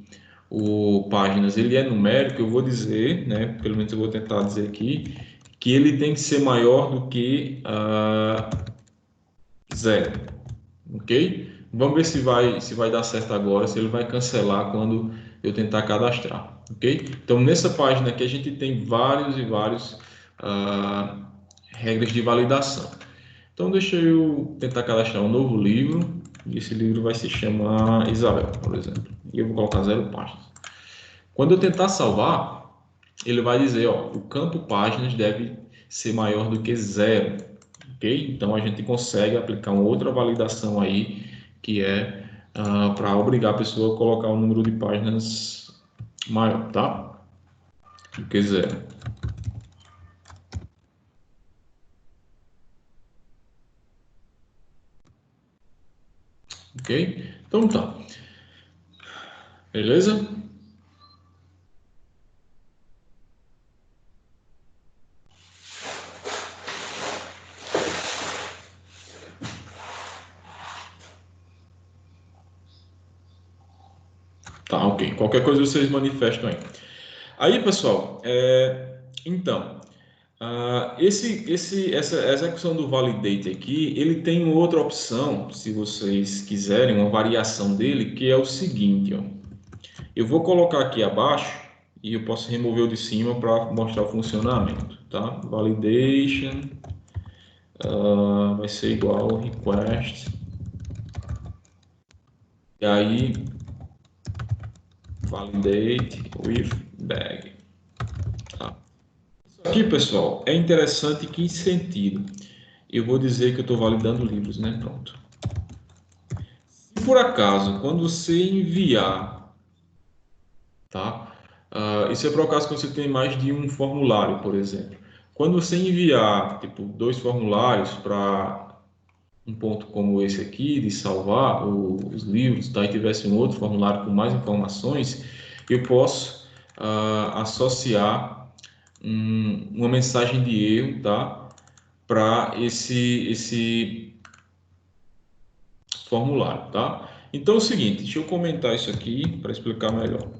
o páginas, ele é numérico, eu vou dizer, né? Pelo menos eu vou tentar dizer aqui, que ele tem que ser maior do que 0, ok? Vamos ver se vai dar certo agora, se ele vai cancelar quando eu tentar cadastrar, ok? Então, nessa página aqui a gente tem vários e vários regras de validação. Então, deixa eu tentar cadastrar um novo livro. E esse livro vai se chamar Isabel, por exemplo. E eu vou colocar 0 páginas. Quando eu tentar salvar, ele vai dizer, ó, o campo páginas deve ser maior do que 0. Ok? Então, a gente consegue aplicar uma outra validação aí, que é para obrigar a pessoa a colocar um número de páginas maior, tá? Do que 0. ok? Então tá, beleza? Tá, ok. Qualquer coisa vocês manifestam aí. Aí, pessoal, então, essa execução do validate aqui, ele tem outra opção, se vocês quiserem, uma variação dele, que é o seguinte, ó. Eu vou colocar aqui abaixo e eu posso remover o de cima para mostrar o funcionamento, tá? Validation, vai ser igual ao request, e aí validate with bag, tá? Aqui, pessoal, é interessante em que sentido? Eu vou dizer que eu estou validando livros, né? Pronto. Se por acaso, quando você enviar, tá? Isso é para o caso que você tem mais de um formulário, por exemplo. Quando você enviar, tipo, 2 formulários para um ponto como esse aqui, de salvar os livros, tá? E tivesse um outro formulário com mais informações, eu posso associar uma mensagem de erro, tá? Para esse formulário, tá? Então é o seguinte, deixa eu comentar isso aqui para explicar melhor.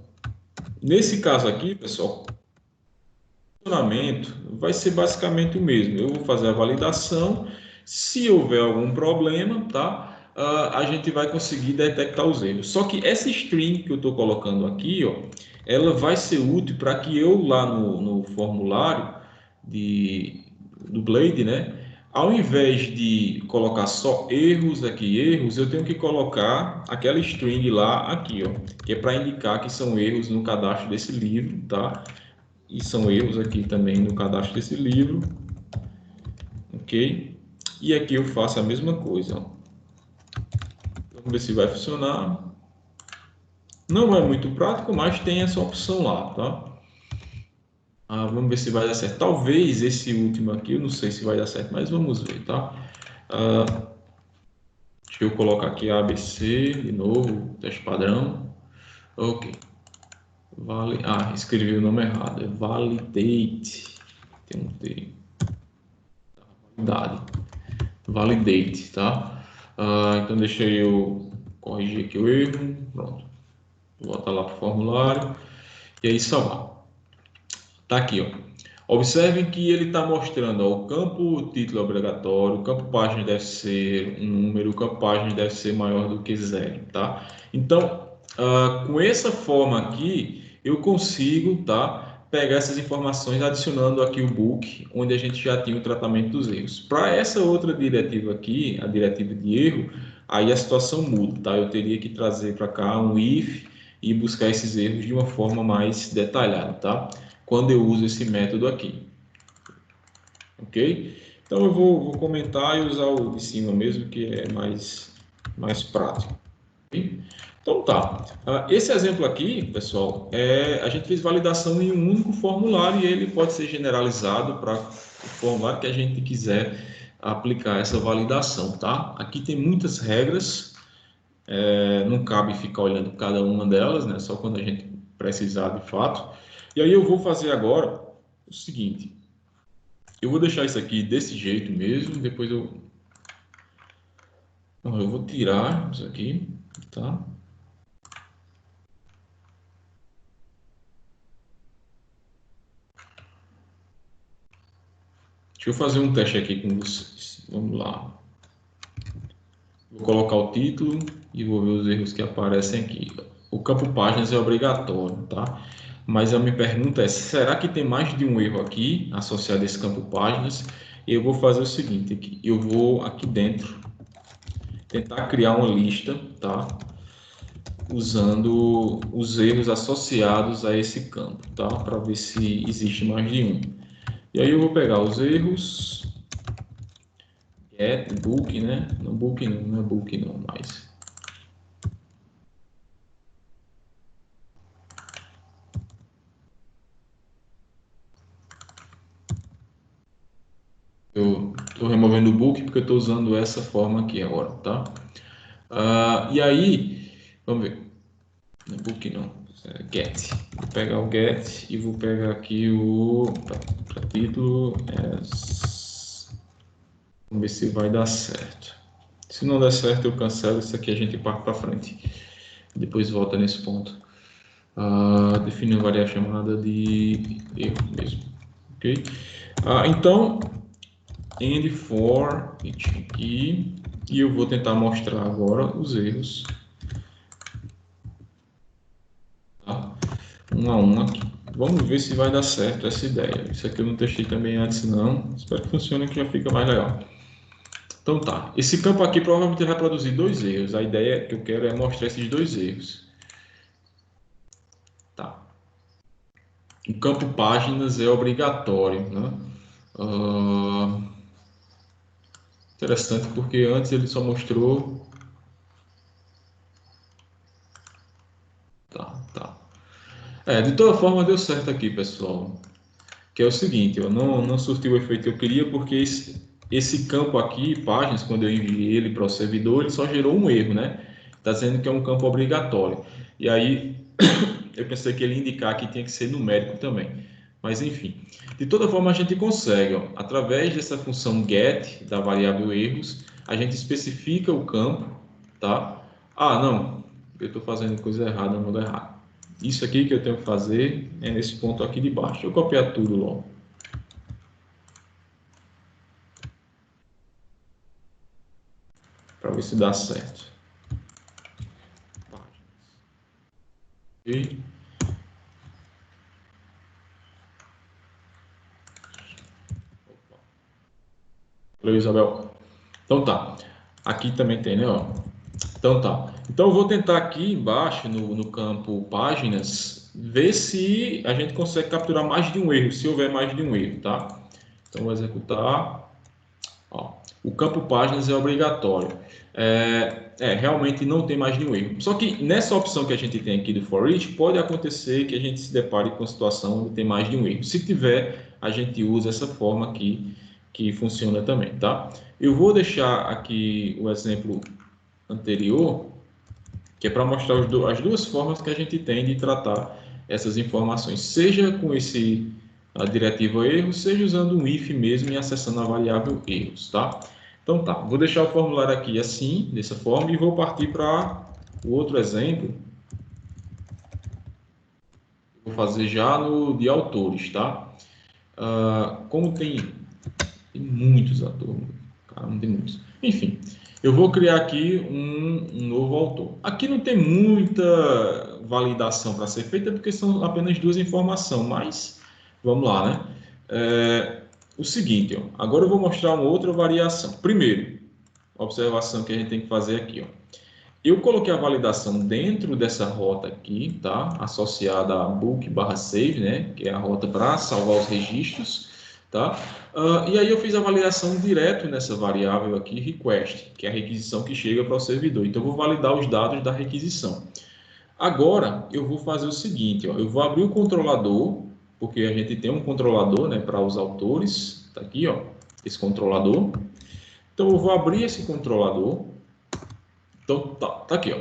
Nesse caso aqui, pessoal, o funcionamento vai ser basicamente o mesmo. Eu vou fazer a validação. Se houver algum problema, tá? A gente vai conseguir detectar os erros. Só que essa string que eu estou colocando aqui, ó, ela vai ser útil para que eu lá no formulário do Blade, né? Ao invés de colocar só erros, eu tenho que colocar aquela string lá aqui, ó, que é para indicar que são erros no cadastro desse livro, tá? E são erros aqui também no cadastro desse livro, ok? E aqui eu faço a mesma coisa, ó. Vamos ver se vai funcionar. Não é muito prático, mas tem essa opção lá, tá? Vamos ver se vai dar certo. Talvez esse último aqui, eu não sei se vai dar certo, mas vamos ver, tá? Deixa eu colocar aqui ABC de novo, teste padrão. Ok. Escrevi o nome errado. É validate. Tem um T. Validade. Validate, tá? Então deixa eu corrigir aqui o erro. Pronto. Vou voltar lá para o formulário. E aí salvar. Tá aqui, ó. Observem que ele está mostrando, ó, o campo título é obrigatório, o campo página deve ser um número, o campo página deve ser maior do que zero, tá? Então, com essa forma aqui, eu consigo, tá, pegar essas informações adicionando aqui o book, onde a gente já tinha o tratamento dos erros. Para essa outra diretiva aqui, a diretiva de erro, aí a situação muda, tá? Eu teria que trazer para cá um if e buscar esses erros de uma forma mais detalhada, tá? Quando eu uso esse método aqui, ok? Então eu vou comentar e usar o de cima mesmo, que é mais prático. Ok? Então tá, esse exemplo aqui, pessoal, a gente fez validação em um único formulário e ele pode ser generalizado para o formulário que a gente quiser aplicar essa validação, tá? Aqui tem muitas regras, não cabe ficar olhando cada uma delas, né? Só quando a gente precisar de fato. E aí eu vou fazer agora o seguinte, eu vou deixar isso aqui desse jeito mesmo, depois eu vou tirar isso aqui, tá? Deixa eu fazer um teste aqui com vocês. Vamos lá. Vou colocar o título e vou ver os erros que aparecem aqui. O campo páginas é obrigatório, tá? Mas a minha pergunta é, será que tem mais de um erro aqui associado a esse campo páginas? Eu vou fazer o seguinte aqui, eu vou aqui dentro tentar criar uma lista, tá? Usando os erros associados a esse campo, tá? Para ver se existe mais de um. E aí eu vou pegar os erros, get, book, né? Não book não é book não, mas eu estou removendo o book porque eu estou usando essa forma aqui agora, tá? E aí, vamos ver. No book não, get. Vou pegar o get e vou pegar aqui o para título. Vamos ver se vai dar certo. Se não der certo, eu cancelo isso aqui, a gente parte para frente. Depois volta nesse ponto. Definir uma variável chamada de erro mesmo. Ok? Então, end for each aqui. E eu vou tentar mostrar agora os erros. Tá? Um a um aqui. Vamos ver se vai dar certo essa ideia. Isso aqui eu não testei também antes não. Espero que funcione, que já fica mais legal. Então tá. Esse campo aqui provavelmente vai produzir dois erros. A ideia que eu quero é mostrar esses dois erros. Tá. O campo páginas é obrigatório, né? Interessante porque antes ele só mostrou. Tá. De toda forma deu certo aqui, pessoal. Que é o seguinte, eu não surtiu o efeito que eu queria porque esse campo aqui, páginas, quando eu enviei ele para o servidor, ele só gerou um erro, né? Está dizendo que é um campo obrigatório. E aí eu pensei que ele ia indicar que tinha que ser numérico também. Mas enfim, de toda forma a gente consegue, ó, através dessa função get da variável erros, a gente especifica o campo, tá? Não, eu estou fazendo coisa errada, não vou dar errado. Isso aqui que eu tenho que fazer é nesse ponto aqui de baixo. Deixa eu copiar tudo logo, para ver se dá certo. Ok? Valeu, Isabel. Então tá. Aqui também tem, né? Ó. Então tá. Então eu vou tentar aqui embaixo no campo páginas ver se a gente consegue capturar mais de um erro, se houver mais de um erro, tá? Então vou executar. Ó, o campo páginas é obrigatório. Realmente não tem mais de um erro. Só que nessa opção que a gente tem aqui do for each, pode acontecer que a gente se depare com a situação onde tem mais de um erro. Se tiver, a gente usa essa forma aqui que funciona também, tá? Eu vou deixar aqui o exemplo anterior, que é para mostrar as duas formas que a gente tem de tratar essas informações, seja com a diretiva erro, seja usando um if mesmo e acessando a variável erros, tá? Então tá, vou deixar o formulário aqui assim, dessa forma, e vou partir para o outro exemplo. Vou fazer já no de autores, tá? Como tem muitos atores, cara, não tem muitos. Enfim, eu vou criar aqui um novo autor. Aqui não tem muita validação para ser feita, porque são apenas duas informações, mas vamos lá, né? O seguinte, ó, agora eu vou mostrar uma outra variação. Primeiro, a observação que a gente tem que fazer aqui, ó. Eu coloquei a validação dentro dessa rota aqui, tá? Associada a book/save, né? Que é a rota para salvar os registros, tá? E aí eu fiz a validação direto nessa variável aqui, request, que é a requisição que chega para o servidor. Então eu vou validar os dados da requisição. Agora eu vou fazer o seguinte, ó, eu vou abrir o controlador, porque a gente tem um controlador, né, para os autores, tá aqui, ó, esse controlador. Então eu vou abrir esse controlador. Então tá aqui, ó.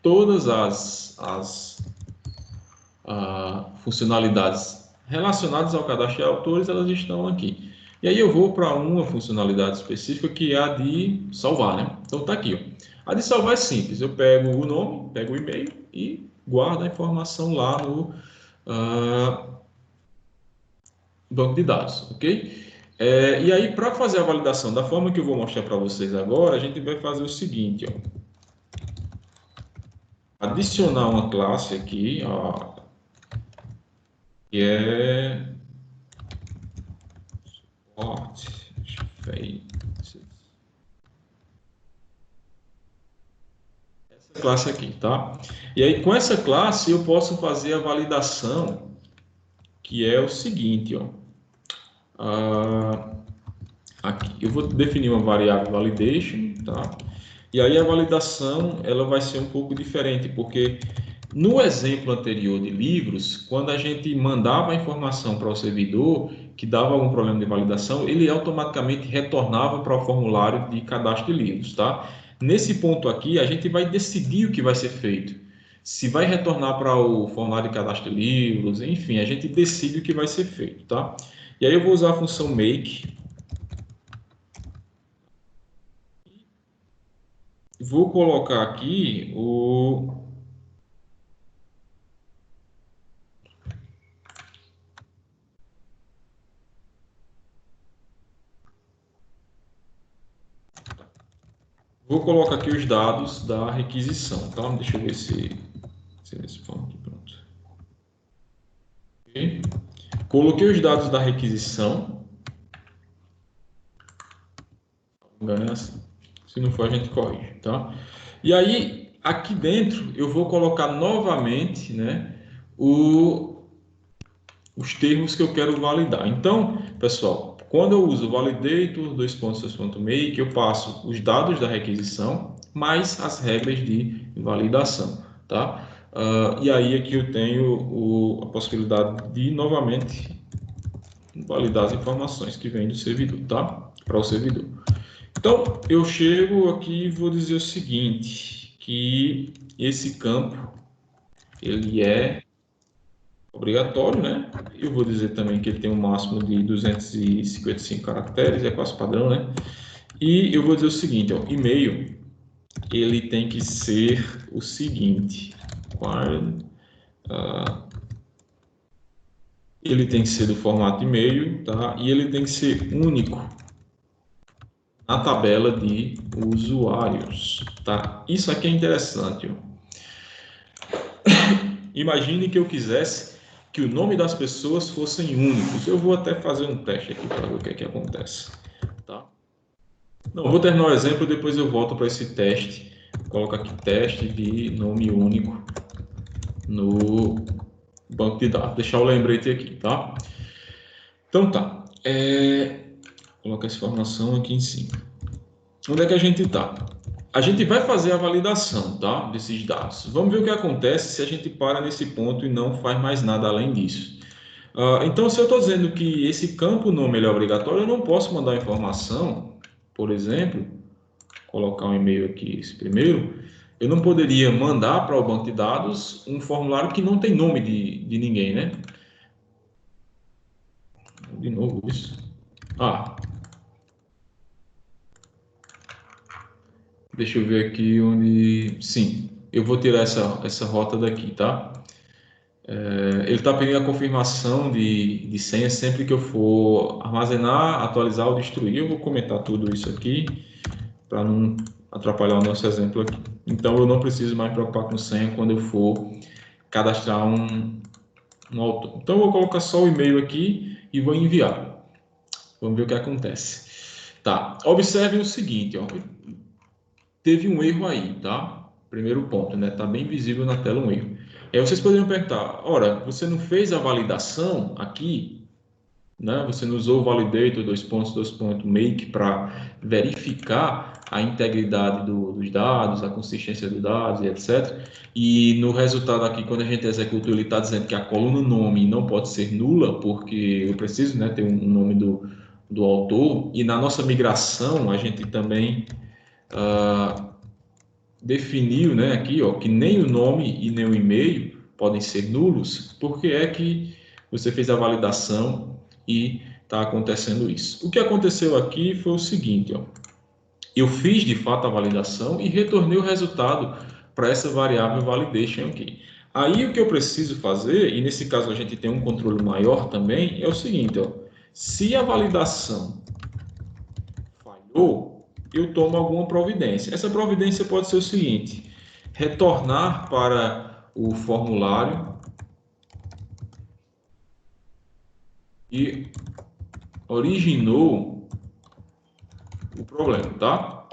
Todas as funcionalidades relacionadas ao cadastro de autores, elas estão aqui. E aí eu vou para uma funcionalidade específica que é a de salvar, né? Então tá aqui, ó. A de salvar é simples. Eu pego o nome, pego o e-mail e guardo a informação lá no banco de dados, ok? E aí, para fazer a validação da forma que eu vou mostrar para vocês agora, a gente vai fazer o seguinte, ó. Adicionar uma classe aqui, ó, que é support faces. Essa classe aqui, tá? E aí, com essa classe, eu posso fazer a validação, que é o seguinte, ó. Aqui, eu vou definir uma variável validation, tá? E aí a validação, ela vai ser um pouco diferente, porque no exemplo anterior de livros, quando a gente mandava a informação para o servidor que dava algum problema de validação, ele automaticamente retornava para o formulário de cadastro de livros, tá? Nesse ponto aqui, a gente vai decidir o que vai ser feito. Se vai retornar para o formulário de cadastro de livros, enfim, a gente decide o que vai ser feito, tá? E aí eu vou usar a função make. Vou colocar aqui o... Vou colocar aqui os dados da requisição, tá? Deixa eu ver se é desse forma aqui, pronto. Okay. Coloquei os dados da requisição. Se não for, a gente corrige, tá? E aí, aqui dentro, eu vou colocar novamente, né, os termos que eu quero validar. Então, pessoal, quando eu uso validator, make, eu passo os dados da requisição, mais as regras de validação, tá? E aí aqui eu tenho a possibilidade de, novamente, validar as informações que vêm do servidor, tá? Para o servidor. Então, eu chego aqui e vou dizer o seguinte, que esse campo, ele é obrigatório, né? Eu vou dizer também que ele tem um máximo de 255 caracteres, é quase padrão, né? E eu vou dizer o seguinte, ó, e-mail, ele tem que ser o seguinte, ele tem que ser do formato e-mail, tá? E ele tem que ser único na tabela de usuários, tá? Isso aqui é interessante, ó. Imagine que eu quisesse que o nome das pessoas fossem únicos. Eu vou até fazer um teste aqui para ver o que é que acontece. Tá? Não, vou terminar o exemplo, depois eu volto para esse teste. Coloco aqui teste de nome único no banco de dados. Deixar o lembrete aqui, tá? Então tá. Colocar essa informação aqui em cima. Onde é que a gente está? A gente vai fazer a validação, tá, desses dados. Vamos ver o que acontece se a gente para nesse ponto e não faz mais nada além disso. Então, se eu estou dizendo que esse campo nome é obrigatório, eu não posso mandar informação, por exemplo, colocar um e-mail aqui, esse primeiro, eu não poderia mandar para o banco de dados um formulário que não tem nome de ninguém, né? De novo isso. Deixa eu ver aqui onde... Sim, eu vou tirar essa rota daqui, tá? Ele está pedindo a confirmação de senha sempre que eu for armazenar, atualizar ou destruir. Eu vou comentar tudo isso aqui para não atrapalhar o nosso exemplo aqui. Então, eu não preciso mais me preocupar com senha quando eu for cadastrar um autor. Então, eu vou colocar só o e-mail aqui e vou enviar. Vamos ver o que acontece. Tá, observem o seguinte, ó. Teve um erro aí, tá? Primeiro ponto, né? Tá bem visível na tela um erro. Vocês poderiam perguntar, ora, você não fez a validação aqui, né? Você não usou o validator make para verificar a integridade dos dados, a consistência dos dados e etc. E no resultado aqui, quando a gente executa, ele está dizendo que a coluna nome não pode ser nula, porque eu preciso, né, ter um nome do autor. E na nossa migração, a gente também definiu, né, aqui, ó, que nem o nome e nem o e-mail podem ser nulos, porque é que você fez a validação e está acontecendo isso. O que aconteceu aqui foi o seguinte, ó, eu fiz de fato a validação e retornei o resultado para essa variável validation aqui. Aí o que eu preciso fazer, e nesse caso a gente tem um controle maior também, é o seguinte, ó, se a validação falhou, eu tomo alguma providência. Essa providência pode ser o seguinte: retornar para o formulário e originou o problema, tá?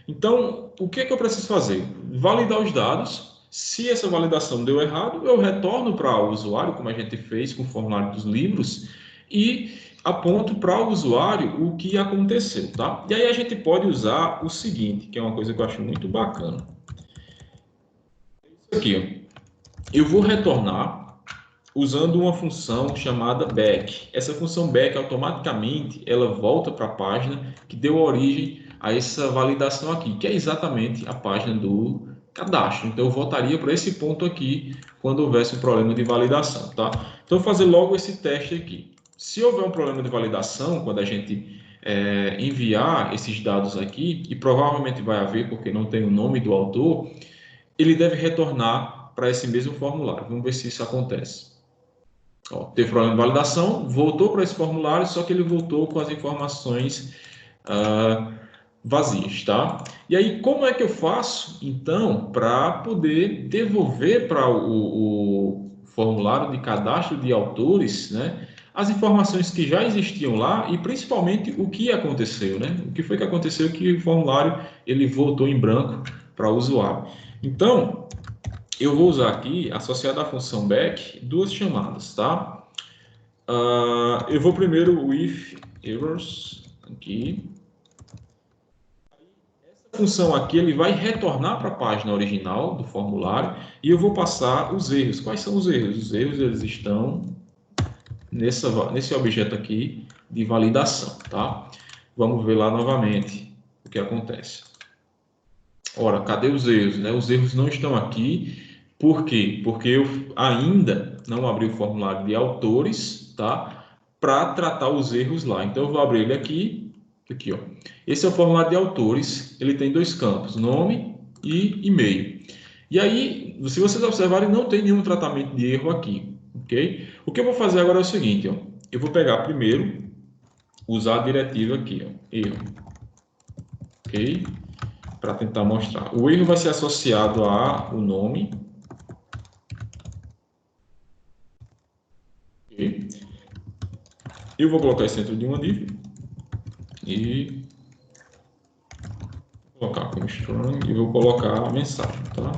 Então, o que é que eu preciso fazer? Validar os dados. Se essa validação deu errado, eu retorno para o usuário, como a gente fez com o formulário dos livros, e aponto para o usuário o que aconteceu, tá? E aí a gente pode usar o seguinte, que é uma coisa que eu acho muito bacana. Isso aqui, ó. Eu vou retornar usando uma função chamada back. Essa função back automaticamente ela volta para a página que deu origem a essa validação aqui, que é exatamente a página do cadastro. Então, eu voltaria para esse ponto aqui quando houvesse um problema de validação, tá? Então, eu vou fazer logo esse teste aqui. Se houver um problema de validação, quando a gente enviar esses dados aqui, e provavelmente vai haver, porque não tem o nome do autor, ele deve retornar para esse mesmo formulário. Vamos ver se isso acontece. Ó, teve problema de validação, voltou para esse formulário, só que ele voltou com as informações vazias, tá? E aí, como é que eu faço, então, para poder devolver para o formulário de cadastro de autores, né, as informações que já existiam lá e principalmente o que aconteceu, né? O que foi que aconteceu que o formulário ele voltou em branco para o usuário. Então, eu vou usar aqui, associado à função back, duas chamadas, tá? Eu vou primeiro o if errors aqui. Essa função aqui ele vai retornar para a página original do formulário e eu vou passar os erros. Quais são os erros? Os erros eles estão nesse objeto aqui de validação, tá? Vamos ver lá novamente o que acontece. Ora, cadê os erros, né? Os erros não estão aqui. Por quê? Porque eu ainda não abri o formulário de autores, tá? Para tratar os erros lá. Então, eu vou abrir ele aqui, ó. Esse é o formulário de autores. Ele tem dois campos, nome e e-mail. E aí, se vocês observarem, não tem nenhum tratamento de erro aqui, ok? O que eu vou fazer agora é o seguinte, ó. Eu vou pegar primeiro, usar a diretiva aqui, ó, erro, ok? Para tentar mostrar. O erro vai ser associado ao nome. Okay. Eu vou colocar isso dentro de uma div e vou colocar como string e vou colocar a mensagem, tá?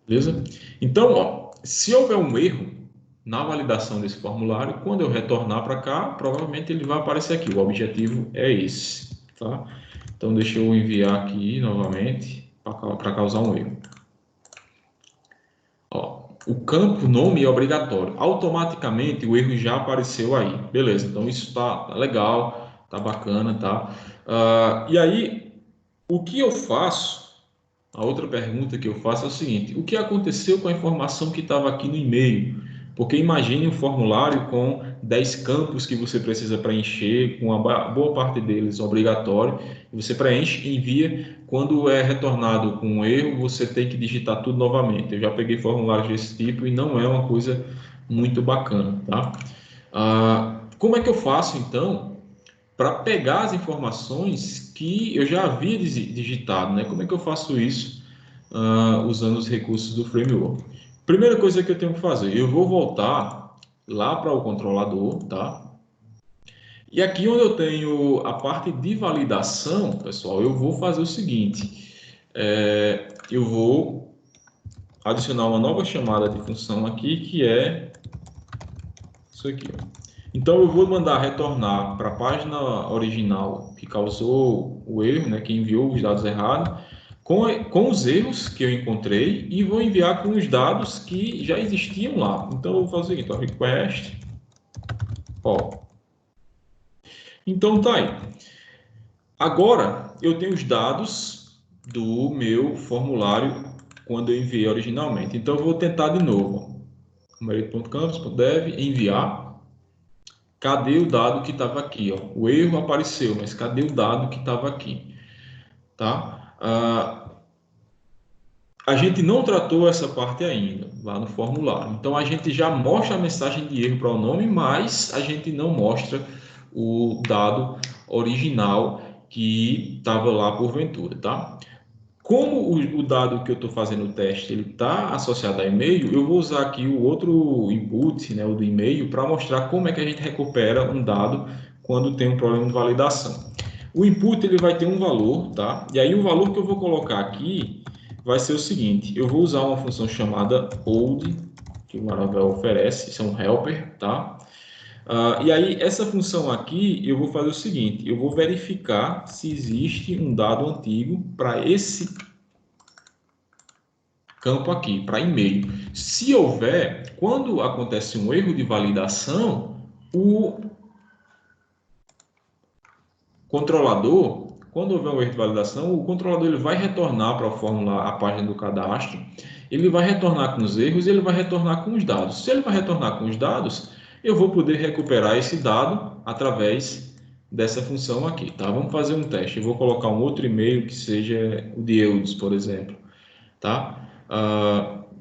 Beleza? Então, ó, se houver um erro na validação desse formulário, quando eu retornar para cá, provavelmente ele vai aparecer aqui. O objetivo é esse, tá? Então, deixa eu enviar aqui novamente para causar um erro. Ó, o campo nome é obrigatório. Automaticamente o erro já apareceu aí. Beleza, então isso tá legal, tá bacana, tá? E aí, o que eu faço? A outra pergunta que eu faço é o seguinte: o que aconteceu com a informação que estava aqui no e-mail? Porque imagine um formulário com 10 campos que você precisa preencher, com a boa parte deles obrigatório, e você preenche e envia. Quando é retornado com um erro, você tem que digitar tudo novamente. Eu já peguei formulários desse tipo e não é uma coisa muito bacana, tá? Como é que eu faço então para pegar as informações que eu já havia digitado, né? Como é que eu faço isso usando os recursos do framework? Primeira coisa que eu tenho que fazer, eu vou voltar lá para o controlador, tá? E aqui onde eu tenho a parte de validação, pessoal, eu vou fazer o seguinte, eu vou adicionar uma nova chamada de função aqui, que é isso aqui, ó. Então eu vou mandar retornar para a página original que causou o erro, né, que enviou os dados errados, com os erros que eu encontrei e vou enviar com os dados que já existiam lá. Então eu vou fazer o seguinte, ó, request, ó. Então tá aí. Agora eu tenho os dados do meu formulário quando eu enviei originalmente. Então eu vou tentar de novo. Marito.campus.dev, enviar. Cadê o dado que estava aqui? Ó? O erro apareceu, mas cadê o dado que estava aqui? Tá? A gente não tratou essa parte ainda lá no formulário. Então a gente já mostra a mensagem de erro para o nome, mas a gente não mostra o dado original que estava lá porventura, tá? Como o dado que eu estou fazendo o teste ele está associado a e-mail, eu vou usar aqui o outro input, né, o do e-mail, para mostrar como é que a gente recupera um dado quando tem um problema de validação. O input ele vai ter um valor, tá? E aí o valor que eu vou colocar aqui vai ser o seguinte: eu vou usar uma função chamada hold, que o Laravel oferece, isso é um helper, tá? E aí, essa função aqui, eu vou fazer o seguinte, eu vou verificar se existe um dado antigo para esse campo aqui, para e-mail. Se houver, quando acontece um erro de validação, controlador, quando houver um erro de validação, o controlador ele vai retornar para a fórmula, a página do cadastro, ele vai retornar com os erros e ele vai retornar com os dados. Se ele vai retornar com os dados, eu vou poder recuperar esse dado através dessa função aqui, tá? Vamos fazer um teste. Eu vou colocar um outro e-mail que seja o de Eudes, por exemplo, tá?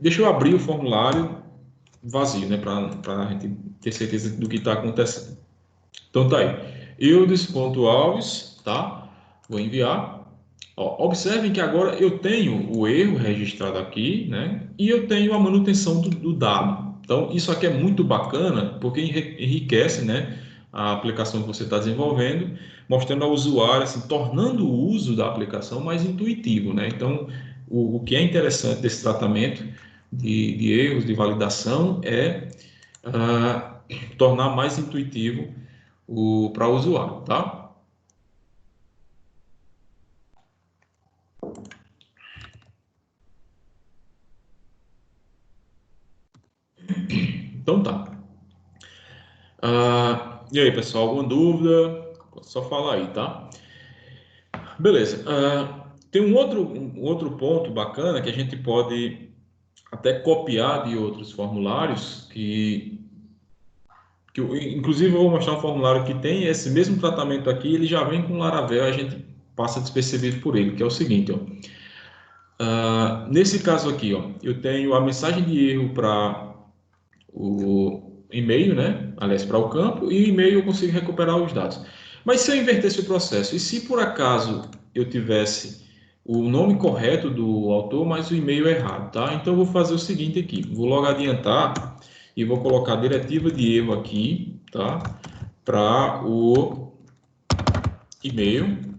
Deixa eu abrir o formulário vazio, né? Para a gente ter certeza do que está acontecendo. Então tá aí. Eudes.alves, tá? Vou enviar. Ó, observem que agora eu tenho o erro registrado aqui, né? E eu tenho a manutenção do dado. Então, isso aqui é muito bacana, porque enriquece, né, a aplicação que você está desenvolvendo, mostrando ao usuário, assim, tornando o uso da aplicação mais intuitivo, né? Então, o que é interessante desse tratamento de erros, de validação, é tornar mais intuitivo para o usuário, tá? Então tá. E aí, pessoal, alguma dúvida? Só falar aí, tá? Beleza. Tem um outro ponto bacana que a gente pode até copiar de outros formulários inclusive eu vou mostrar um formulário que tem esse mesmo tratamento aqui, ele já vem com Laravel, a gente passa despercebido por ele, que é o seguinte, ó. Nesse caso aqui, ó, eu tenho a mensagem de erro para o e-mail, né? Aliás, para o campo, e o e-mail eu consigo recuperar os dados. Mas se eu invertesse o processo, e se por acaso eu tivesse o nome correto do autor, mas o e-mail errado, tá? Então eu vou fazer o seguinte aqui, vou logo adiantar e vou colocar a diretiva de erro aqui, tá? Para o e-mail.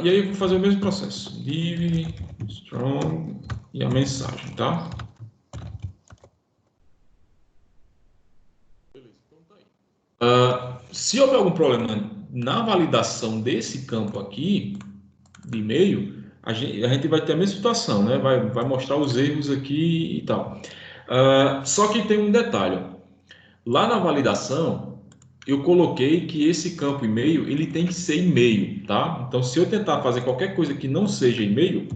E aí eu vou fazer o mesmo processo. Div, strong e a mensagem, tá? Se houver algum problema na validação desse campo aqui, de e-mail, a gente vai ter a mesma situação, né? Vai mostrar os erros aqui e tal. Só que tem um detalhe. Lá na validação, eu coloquei que esse campo e-mail, ele tem que ser e-mail, tá? Então, se eu tentar fazer qualquer coisa que não seja e-mail,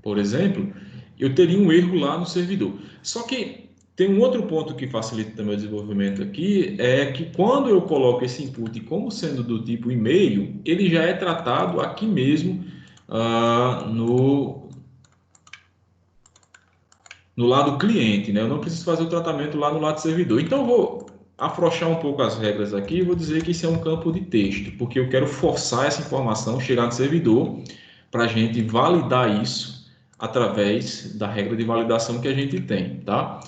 por exemplo, eu teria um erro lá no servidor. Só que tem um outro ponto que facilita também o desenvolvimento aqui, é que quando eu coloco esse input como sendo do tipo e-mail, ele já é tratado aqui mesmo no lado cliente, né? Eu não preciso fazer o tratamento lá no lado servidor. Então, eu vou afrouxar um pouco as regras aqui e vou dizer que isso é um campo de texto, porque eu quero forçar essa informação chegar no servidor para a gente validar isso através da regra de validação que a gente tem, tá?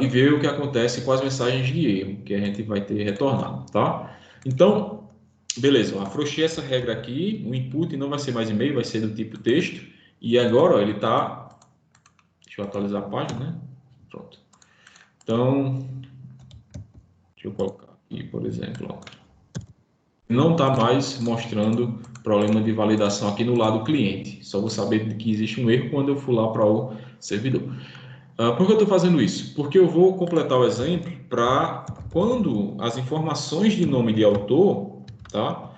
E ver o que acontece com as mensagens de erro que a gente vai ter retornado, tá? Então, beleza, eu afrouxei essa regra aqui, o input não vai ser mais e-mail, vai ser do tipo texto, e agora ó, ele está. Deixa eu atualizar a página, né? Pronto. Então, deixa eu colocar aqui, por exemplo, ó. Não está mais mostrando problema de validação aqui no lado cliente. Só vou saber que existe um erro quando eu for lá para o servidor. Por que eu estou fazendo isso? Porque eu vou completar o exemplo para quando as informações de nome de autor, tá,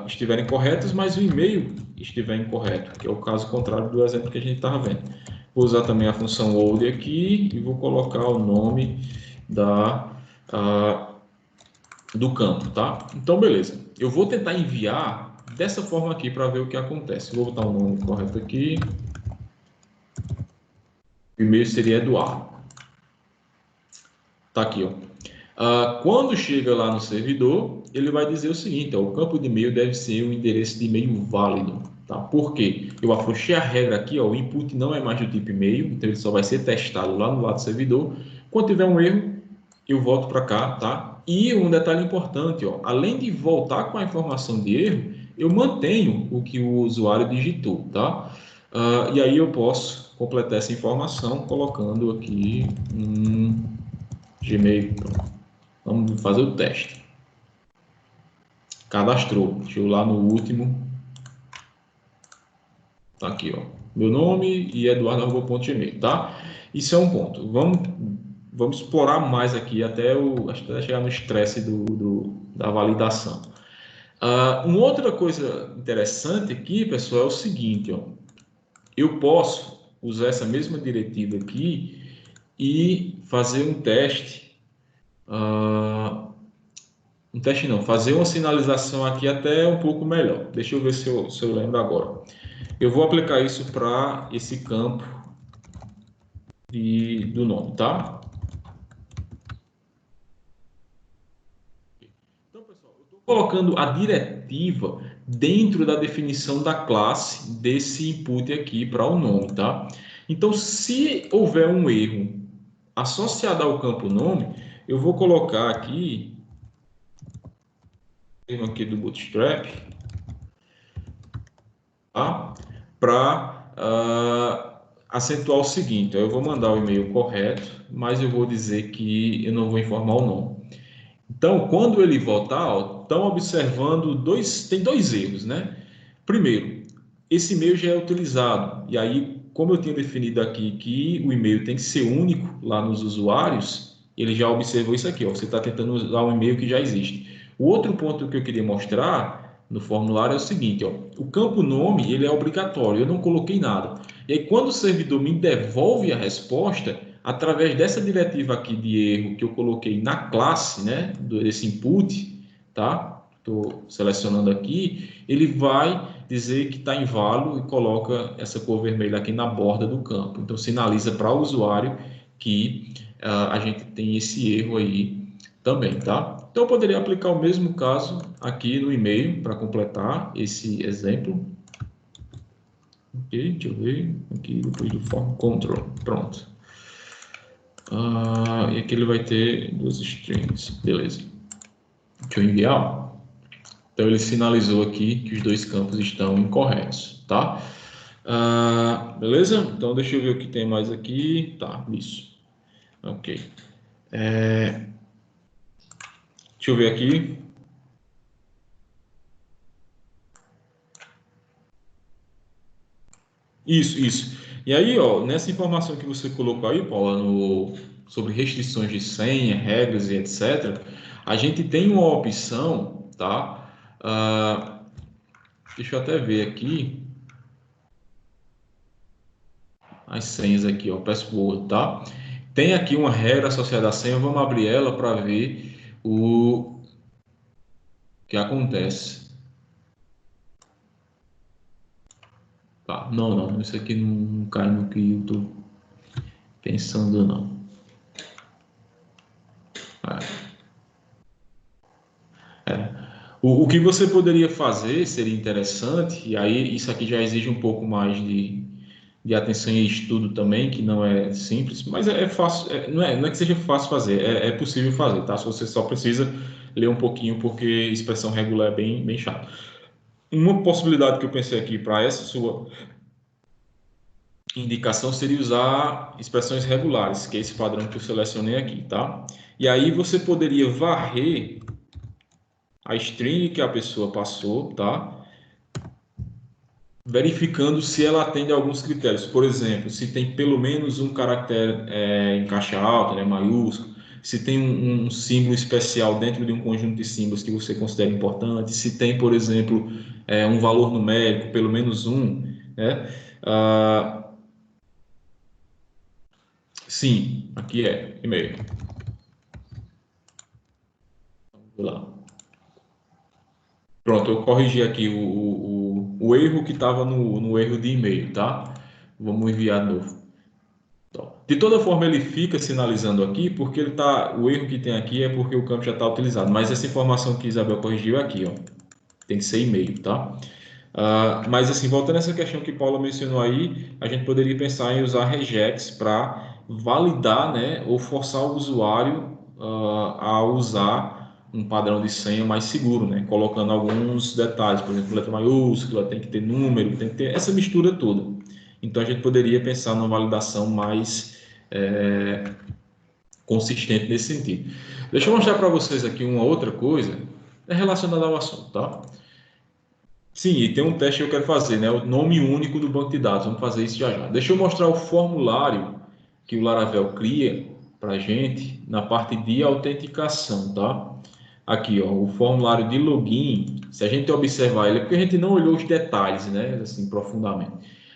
estiverem corretas, mas o e-mail estiver incorreto, que é o caso contrário do exemplo que a gente estava vendo. Vou usar também a função old aqui e vou colocar o nome do campo, tá? Então, beleza. Eu vou tentar enviar dessa forma aqui para ver o que acontece. Vou botar o nome correto aqui. O e-mail seria Eduardo. Tá aqui, ó. Quando chega lá no servidor, ele vai dizer o seguinte, ó, o campo de e-mail deve ser um endereço de e-mail válido, tá? Por quê? Eu afrouxei a regra aqui, ó, o input não é mais do tipo e-mail, então ele só vai ser testado lá no lado do servidor. Quando tiver um erro, eu volto para cá, tá? E um detalhe importante, ó, além de voltar com a informação de erro, eu mantenho o que o usuário digitou, tá? E aí eu posso completar essa informação colocando aqui um Gmail. Vamos fazer o teste. Cadastrou. Deixa eu ir lá no último. Tá aqui, ó. Meu nome e eduardo@gmail, tá? Isso é um ponto. Vamos explorar mais aqui até chegar no estresse da validação. Uma outra coisa interessante aqui, pessoal, é o seguinte, ó. Eu posso usar essa mesma diretiva aqui e fazer um teste. Um teste não, fazer uma sinalização aqui até um pouco melhor. Deixa eu ver se eu lembro agora. Eu vou aplicar isso para esse campo do nome, tá? Então, pessoal, eu estou colocando a diretiva dentro da definição da classe desse input aqui para o nome, tá? Então, se houver um erro associado ao campo nome, eu vou colocar aqui, aqui do Bootstrap, tá? Para acentuar o seguinte, eu vou mandar o e-mail correto, mas eu vou dizer que eu não vou informar o nome. Então, quando ele voltar, estão observando tem dois erros, né? Primeiro, esse e-mail já é utilizado, e aí, como eu tinha definido aqui que o e-mail tem que ser único lá nos usuários, ele já observou isso aqui, ó, você está tentando usar um e-mail que já existe. O outro ponto que eu queria mostrar no formulário é o seguinte, ó, o campo nome ele é obrigatório, eu não coloquei nada. E aí, quando o servidor me devolve a resposta, através dessa diretiva aqui de erro que eu coloquei na classe, né, desse input, tá? Estou selecionando aqui, ele vai dizer que está inválido e coloca essa cor vermelha aqui na borda do campo. Então, sinaliza para o usuário que a gente tem esse erro aí também, tá? Então, eu poderia aplicar o mesmo caso aqui no e-mail para completar esse exemplo. Ok, deixa eu ver aqui depois do form control. Pronto. E aqui ele vai ter duas strings. Beleza. Deixa eu enviar. Então ele sinalizou aqui que os dois campos estão incorretos, tá? Beleza? Então deixa eu ver o que tem mais aqui. Tá, isso. Ok. Deixa eu ver aqui. Isso. E aí, ó, nessa informação que você colocou aí, Paula, sobre restrições de senha, regras e etc., a gente tem uma opção, tá? Deixa eu até ver aqui as senhas aqui, ó, password, tá? Tem aqui uma regra associada à senha, vamos abrir ela para ver o que acontece. Tá, não, isso aqui não cai no que eu tô pensando, não. O que você poderia fazer seria interessante, e aí isso aqui já exige um pouco mais de atenção e estudo também, que não é simples, mas é fácil, não é que seja fácil fazer, é possível fazer, tá? Se você só precisa ler um pouquinho, porque expressão regular é bem chato. Uma possibilidade que eu pensei aqui para essa sua indicação seria usar expressões regulares, que é esse padrão que eu selecionei aqui, tá? E aí você poderia varrer a string que a pessoa passou, tá? Verificando se ela atende a alguns critérios. Por exemplo, se tem pelo menos um caractere em caixa alta, né, maiúsculo, se tem um símbolo especial dentro de um conjunto de símbolos que você considera importante, se tem, por exemplo, um valor numérico, pelo menos um, né? Ah, sim, aqui é e-mail. Vou lá. Pronto, eu corrigi aqui o erro que estava no erro de e-mail, tá? Vamos enviar de novo. De toda forma, ele fica sinalizando aqui, porque o erro que tem aqui é porque o campo já está utilizado. Mas essa informação que Isabel corrigiu é aqui, ó, tem que ser e-mail, tá? Mas assim, voltando a essa questão que Paula mencionou aí, a gente poderia pensar em usar regex para validar, né, ou forçar o usuário a usar um padrão de senha mais seguro, né, colocando alguns detalhes, por exemplo, letra maiúscula, tem que ter número, tem que ter essa mistura toda. Então a gente poderia pensar numa validação mais consistente nesse sentido. Deixa eu mostrar para vocês aqui uma outra coisa relacionada ao assunto, tá? Sim, e tem um teste que eu quero fazer, né? O nome único do banco de dados. Vamos fazer isso já já. Deixa eu mostrar o formulário que o Laravel cria para a gente na parte de autenticação, tá? Aqui, ó, o formulário de login. Se a gente observar ele, é porque a gente não olhou os detalhes, né? Assim, profundamente.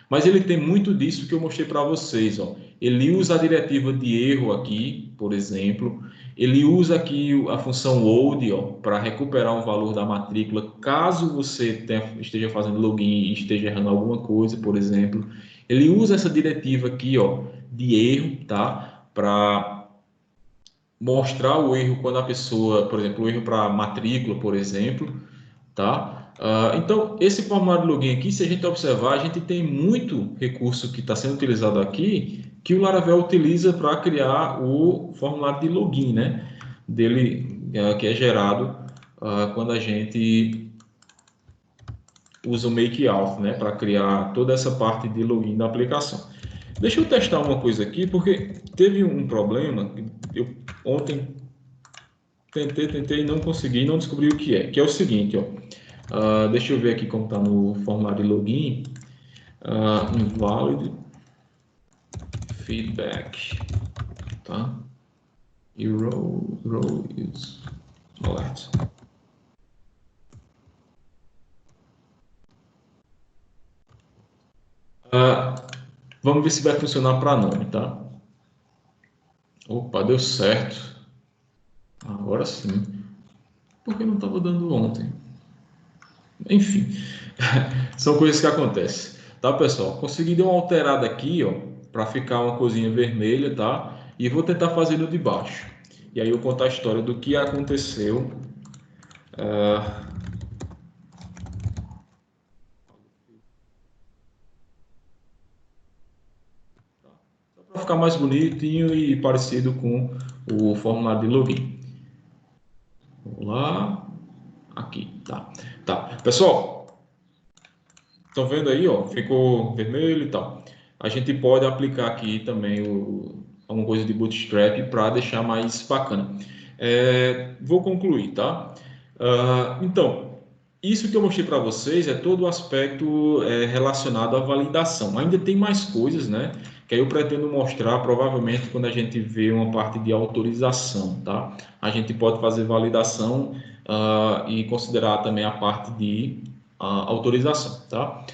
Mas ele tem muito disso que eu mostrei para vocês, ó. Ele usa a diretiva de erro aqui, por exemplo. Ele usa aqui a função load para recuperar um valor da matrícula, caso você esteja fazendo login e esteja errando alguma coisa, por exemplo. Ele usa essa diretiva aqui de erro, tá? Para mostrar o erro quando a pessoa, por exemplo, o erro para matrícula, por exemplo, tá? Então, esse formulário de login aqui, se a gente observar, a gente tem muito recurso que está sendo utilizado aqui que o Laravel utiliza para criar o formulário de login, né? Dele, que é gerado quando a gente usa o make-auth, né? Para criar toda essa parte de login da aplicação. Deixa eu testar uma coisa aqui, porque teve um problema. Eu ontem tentei e não consegui, não descobri o que é o seguinte, ó. Deixa eu ver aqui como está no formulário de login. Invalid feedback, tá? E row is alert. Uh, Vamos ver se vai funcionar para nome, tá? Opa, deu certo. Agora sim. Por que não estava dando ontem? Enfim, são coisas que acontecem, tá, pessoal? Consegui dar uma alterada aqui, ó, para ficar uma coisinha vermelha, tá? E vou tentar fazer no de baixo. E aí eu contar a história do que aconteceu. Para ficar mais bonitinho e parecido com o formulário de login. Vamos lá, aqui, tá. Tá, pessoal, estão vendo aí, ó, ficou vermelho e tal. A gente pode aplicar aqui também alguma coisa de Bootstrap para deixar mais bacana. Vou concluir, tá? Então, isso que eu mostrei para vocês é todo o aspecto relacionado à validação. Ainda tem mais coisas, né? Que aí eu pretendo mostrar provavelmente quando a gente vê uma parte de autorização, tá? A gente pode fazer validação e considerar também a parte de autorização, tá?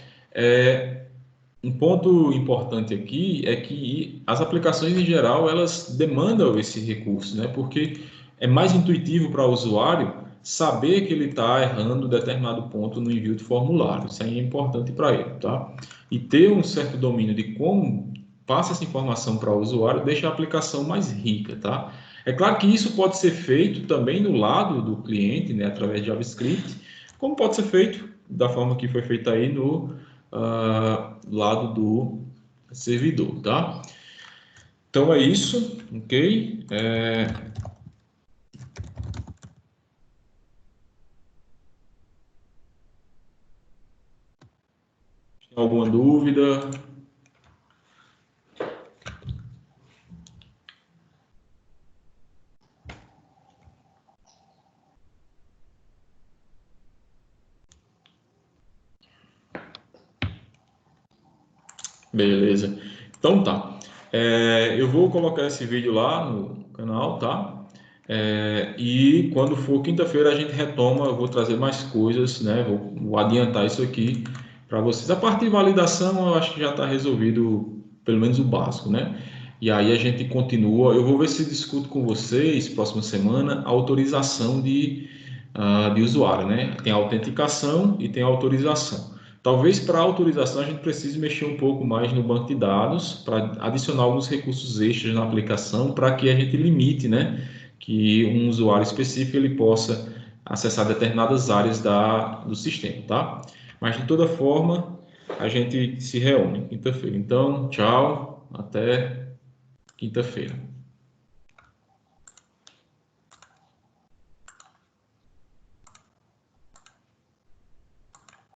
Um ponto importante aqui é que as aplicações em geral elas demandam esse recurso, né? Porque é mais intuitivo para o usuário saber que ele está errando determinado ponto no envio de formulário. Isso aí é importante para ele, tá? E ter um certo domínio de como passa essa informação para o usuário deixa a aplicação mais rica, tá? É claro que isso pode ser feito também no lado do cliente, né, através de JavaScript, como pode ser feito da forma que foi feita aí no lado do servidor, tá? Então é isso, ok? Tem alguma dúvida? Beleza. Então tá. Eu vou colocar esse vídeo lá no canal, tá? E quando for quinta-feira a gente retoma, eu vou trazer mais coisas, né? Vou adiantar isso aqui para vocês. A parte de validação eu acho que já está resolvido, pelo menos o básico, né? E aí a gente continua. Eu vou ver se discuto com vocês próxima semana a autorização de usuário, né? Tem a autenticação e tem a autorização. Talvez para a autorização a gente precise mexer um pouco mais no banco de dados para adicionar alguns recursos extras na aplicação para que a gente limite, né? Que um usuário específico ele possa acessar determinadas áreas do sistema, tá? Mas de toda forma, a gente se reúne quinta-feira. Então, tchau, até quinta-feira.